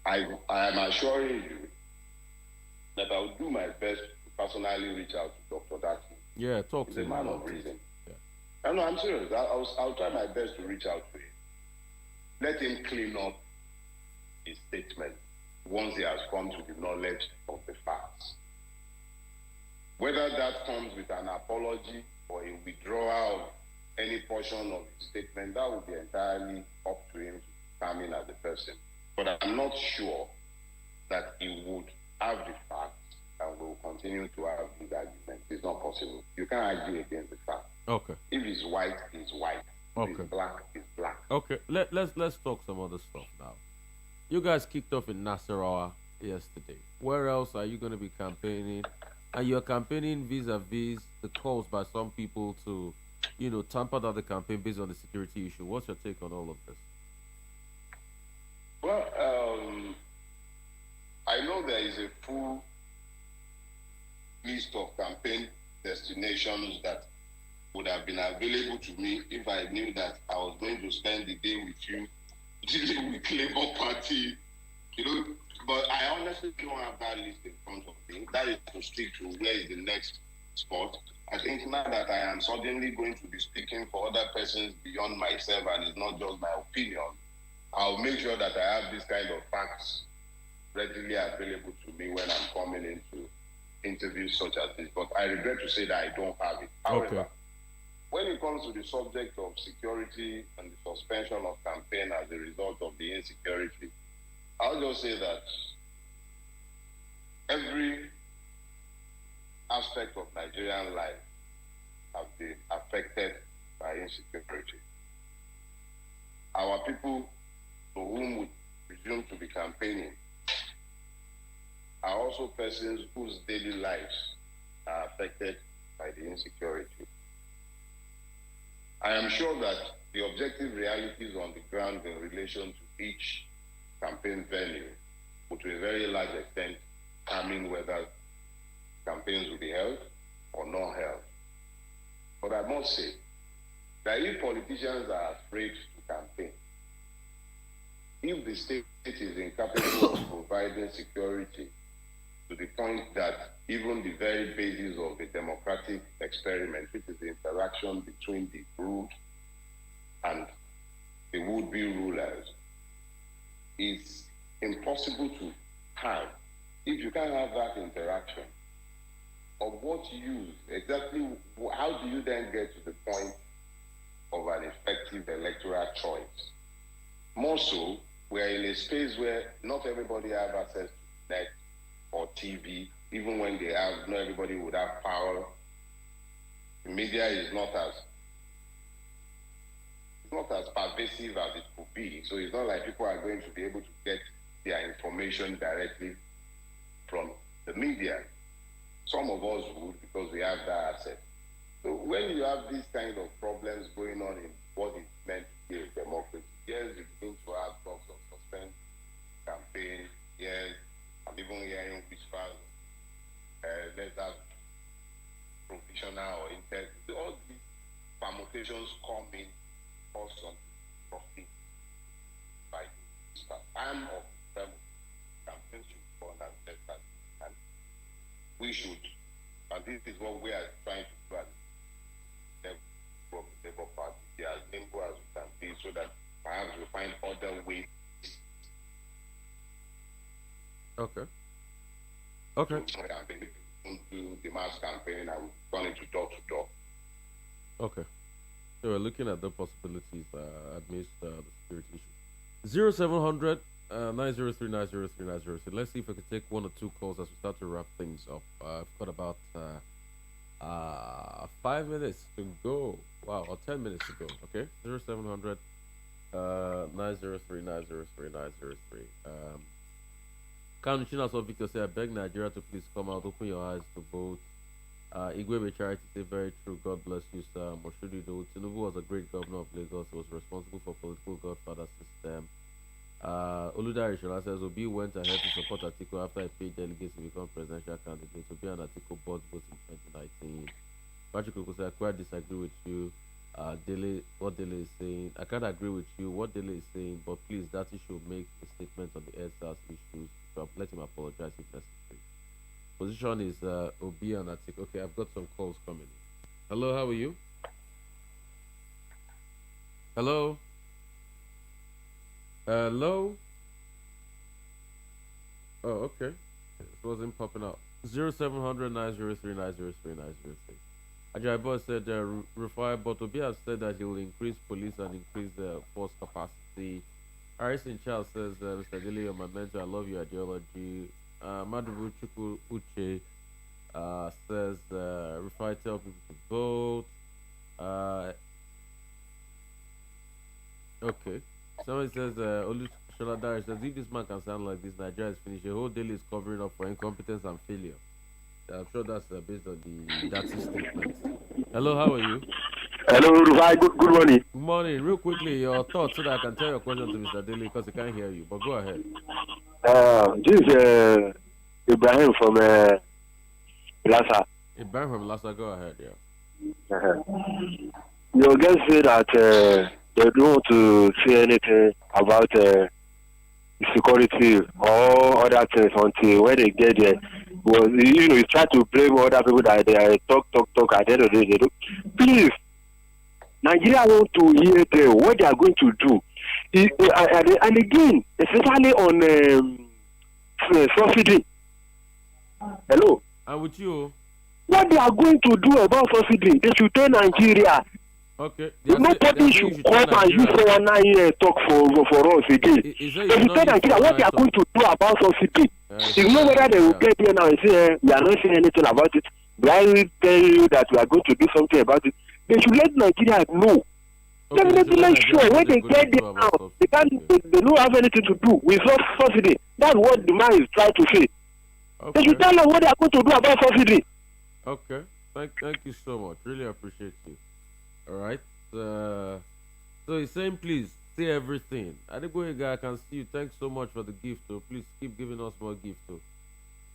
I am assuring you that I will do my best to personally reach out to Dr. Datti. Yeah, talk to him. He's a man of reason. Yeah. No, I'm serious. I'll try my best to reach out to him. Let him clean up his statement once he has come to the knowledge of the facts. Whether that comes with an apology or a withdrawal of any portion of his statement, that will be entirely up to him to determine as a person. But I'm not sure that he would have the facts and will continue to have these arguments. It's not possible. You can't argue against the facts. Okay. If it's white, it's white. If Okay. it's black, it's black. Okay, let's talk some other stuff now. You guys kicked off in Nasarawa yesterday. Where else are you going to be campaigning? And you're campaigning vis-a-vis the calls by some people to, tamper down the campaign based on the security issue. What's your take on all of this? Well, I know there is a full list of campaign destinations that would have been available to me if I knew that I was going to spend the day with you, with Labour Party, But I honestly don't have that list in front of me. That is to stick to where is the next spot. I think now that I am suddenly going to be speaking for other persons beyond myself and it's not just my opinion, I'll make sure that I have this kind of facts readily available to me when I'm coming into interviews such as this. But I regret to say that I don't have it. However, when it comes to the subject of security and the suspension of campaign as a result of the insecurity, I'll just say that every aspect of Nigerian life have been affected by insecurity. Our people to whom we presume to be campaigning are also persons whose daily lives are affected by the insecurity. I am sure that the objective realities on the ground in relation to each campaign venue would to a very large extent determine whether campaigns will be held or not held. But I must say that if politicians are afraid to campaign, if the state is incapable of providing security to the point that even the very basis of the democratic experiment, which is the interaction between the ruled and the would-be rulers, is impossible to have. If you can't have that interaction, of what use, exactly how do you then get to the point of an effective electoral choice? More so, we're in a space where not everybody has access to net or TV. Even when they have, not everybody would have power. The media is not as pervasive as it could be. So it's not like people are going to be able to get their information directly from the media. Some of us would, because we have that asset. So when you have these kind of problems going on in what is meant to be a democracy, yes, you begin to have talks of suspend campaign, yes, I'm even hearing whispers, let's have provisional or intent. All these permutations come in for some profit by whispers. I'm of the campaign should go on and set that. And we should, and this is what we are trying to do at the Labour Party, be as nimble as we can be, so that perhaps we find other ways. Okay. Okay. To the mass campaign and turn it to door to door. Okay. So we're looking at the possibilities amidst the security issue. 0700 903 903 903. Let's see if I can take one or two calls as we start to wrap things up. I've got about 5 minutes to go. Wow, or 10 minutes to go. Okay, 0700 903 903 903. Kanuchina so Victor say, I beg Nigeria to please come out, open your eyes to vote. Igwebe Charity say, very true. God bless you, sir. Moshudido Tinubu was a great governor of Lagos. He was responsible for political godfather system. Oludari Shola says Obi went ahead to support Atiku after he paid delegates to become presidential candidate. Obi and Atiku both votes in 2019. Patrick Oko says, I quite disagree with you. What Dele is saying, I can't agree with you. What Dele is saying, but please, Datti should make a statement on the SARS issues. So let him apologize if necessary. Position is Obi and Atiku. Okay, I've got some calls coming. Hello, how are you? Hello. Hello. Oh, okay. It wasn't popping up. 0700 903 903 903. Ajay Boy said, Rufai, but Obi has said that he will increase police and increase the force capacity. Harrison Charles says, Mr. Dele, you're my mentor. I love your ideology. Madubu Chukwu Uche says, Rufai, tell people to vote. Okay. Somebody says, Shola Darius says, if this man can sound like this, Nigeria is finished. The whole Dele is covering up for incompetence and failure. I'm sure that's based on the Datti statement. Hello, how are you? Hello, Rufai. Good morning. Good morning. Real quickly, your thoughts so that I can tell your question to Mr. Dele because he can't hear you. But go ahead. This is Ibrahim from Lhasa. Ibrahim from Lhasa, go ahead, yeah. Your guys say that they don't want to say anything about security or other things until when they get there. Well, you try to blame other people that they talk. At the end of the day, they do. Please, Nigeria want to hear them, what they are going to do. And again, especially on subsidy. Hello? I'm with you. What they are going to do about subsidy, they should tell Nigeria. Okay. Nobody should come and use 419 talk for us again. They should tell Nigeria what they are going to do about subsidy. You know whether they will get there now and say, we are not saying anything about it. I will tell you that we are going to do something about it. They should let Nigeria know. Okay, let them make sure when they get there now, they don't have anything to do with subsidy. That's what the man is trying to say. Okay. They should tell them what they are going to do about subsidy. Okay. Thank you so much. Really appreciate you. All right. Uh, so he's saying, please say everything. Adegoye guy, I can see you. Thanks so much for the gift. Oh, please keep giving us more gift. Oh.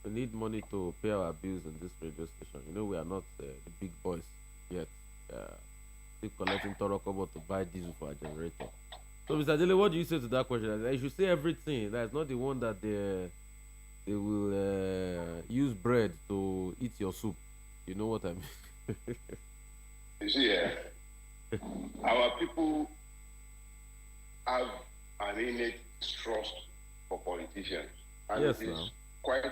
We need money to pay our bills in this radio station. You know, we are not the big boys yet. Still collecting Toro Kobo to buy diesel for a generator. So, Mr. Dele, what do you say to that question? You should say everything. That's not the one that they will use bread to eat your soup. You know what I mean? You see, our people have an innate trust for politicians, and yes, it is quite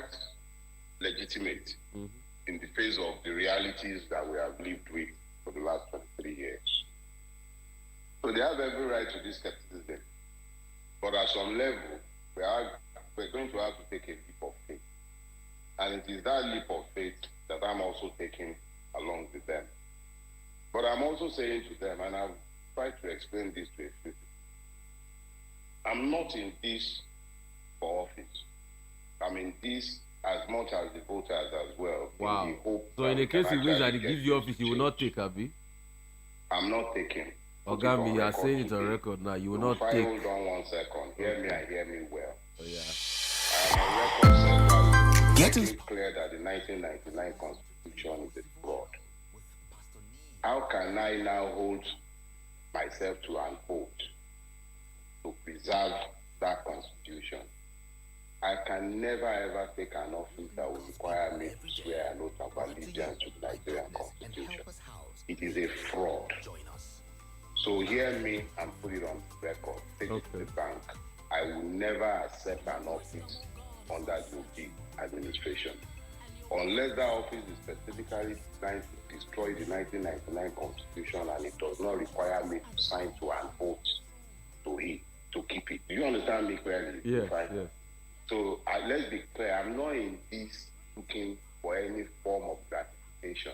legitimate in the face of the realities that we have lived with for the last 23 years. So they have every right to this skepticism. But at some level, we're going to have to take a leap of faith. And it is that leap of faith that I'm also taking along with them. But I'm also saying to them, and I've tried to explain this to a few people, I'm not in this for office. I'm in this as much as the voters as well. Wow. In the hope so in the case he wins and he gives you office, you will not take, Abi? I'm not taking. Ogami, you are saying it on record now. You will not take. Hold on 1 second. Hear me and hear me well. Oh, yeah. I'm on record saying that it's clear that the 1999 Constitution is a fraud. How can I now hold myself to an oath to preserve that Constitution? I can never ever take an office that will require me to swear an oath of allegiance to the Nigerian Constitution. It is a fraud. So hear me and put it on record. Take it to the bank. I will never accept an office under the administration unless that office is specifically designed to destroy the 1999 Constitution and it does not require me to sign to an oath to keep it. Do you understand me clearly? Yes. So let's be clear, I'm not in this looking for any form of gratification.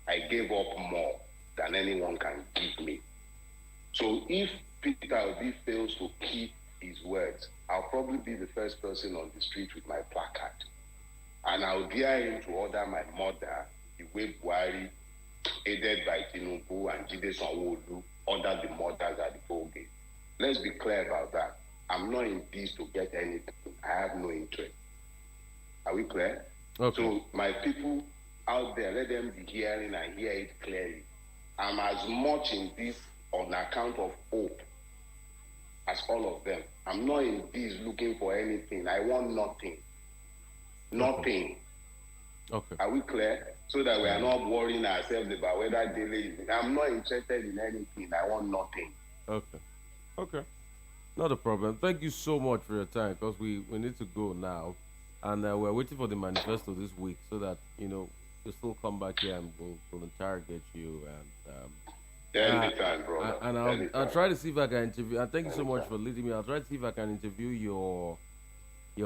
I gave up more than anyone can give me. So if Peter Obi fails to keep his words, I'll probably be the first person on the street with my placard. And I'll dare him to order my mother, the way Buhari, aided by Tinubu and Jide Sanwo-Olu, ordered the mothers at the toll gate. Let's be clear about that. I'm not in this to get anything. I have no interest. Are we clear? Okay. So my people out there, let them be hearing and hear it clearly. I'm as much in this on account of hope as all of them. I'm not in this looking for anything. I want nothing. Nothing. Okay. Are we clear? So that we are not worrying ourselves about whether Dele is. I'm not interested in anything. I want nothing. Okay. Not a problem. Thank you so much for your time because we need to go now. And we're waiting for the manifesto this week so that, we'll still come back here and we'll interrogate you. And anytime, brother. And I'll try to see if I can interview. And thank you so much for leading me. I'll try to see if I can interview your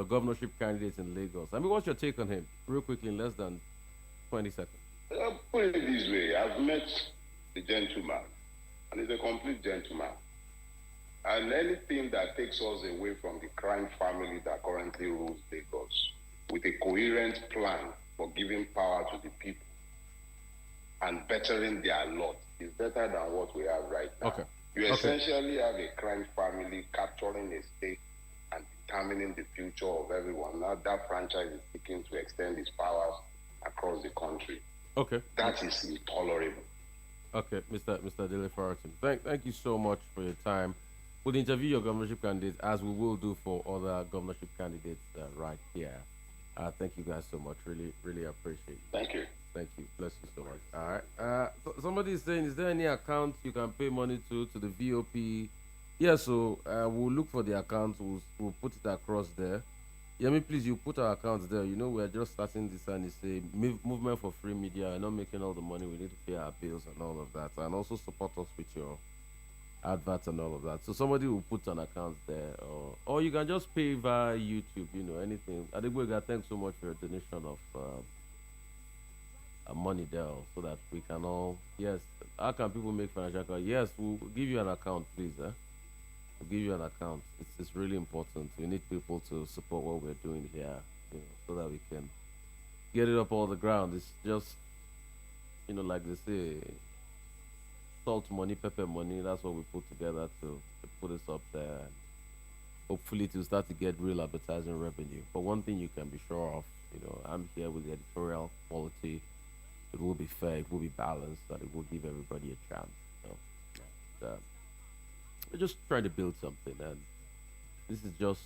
governorship candidate in Lagos. I mean, what's your take on him? Real quickly, in less than 20 seconds. I'll put it this way. I've met the gentleman, and he's a complete gentleman. And anything that takes us away from the crime family that currently rules Lagos with a coherent plan for giving power to the people and bettering their lot is better than what we have right now. Okay. You essentially have a crime family capturing a state and determining the future of everyone. Now that franchise is seeking to extend its powers across the country. Okay. That is intolerable. Okay, Mr. Dele Farotimi. Thank you so much for your time. We'll interview your governorship candidates as we will do for other governorship candidates right here. Thank you guys so much. Really, really appreciate it. Thank you. Thank you. Bless you so much. All right. Somebody is saying, is there any account you can pay money to the VOP? Yeah, so we'll look for the account. We'll put it across there. Yemi, please, you put our accounts there. We're just starting this and it's a movement for free media. We're not making all the money. We need to pay our bills and all of that. And also support us with your adverts and all of that. So somebody will put an account there. Or you can just pay via YouTube, anything. Adegwega, thanks so much for your donation of money there so that we can all, yes, how can people make financial account? Yes, we'll give you an account, please. We'll give you an account. It's really important. We need people to support what we're doing here, so that we can get it up all the ground. It's just like they say, salt money, pepper money. That's what we put together to put this up there. And hopefully, to start to get real advertising revenue. But one thing you can be sure of, I'm here with the editorial quality. It will be fair, it will be balanced, and it will give everybody a chance. And, we're just trying to build something, and this is just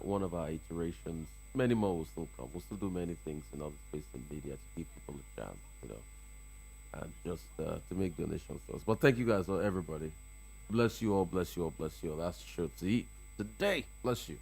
one of our iterations. Many more will still come. We'll still do many things in other space and media to give people a chance, and just to make donations to us. But thank you guys, everybody. Bless you all, bless you all, bless you all. That's the show to eat today. Bless you.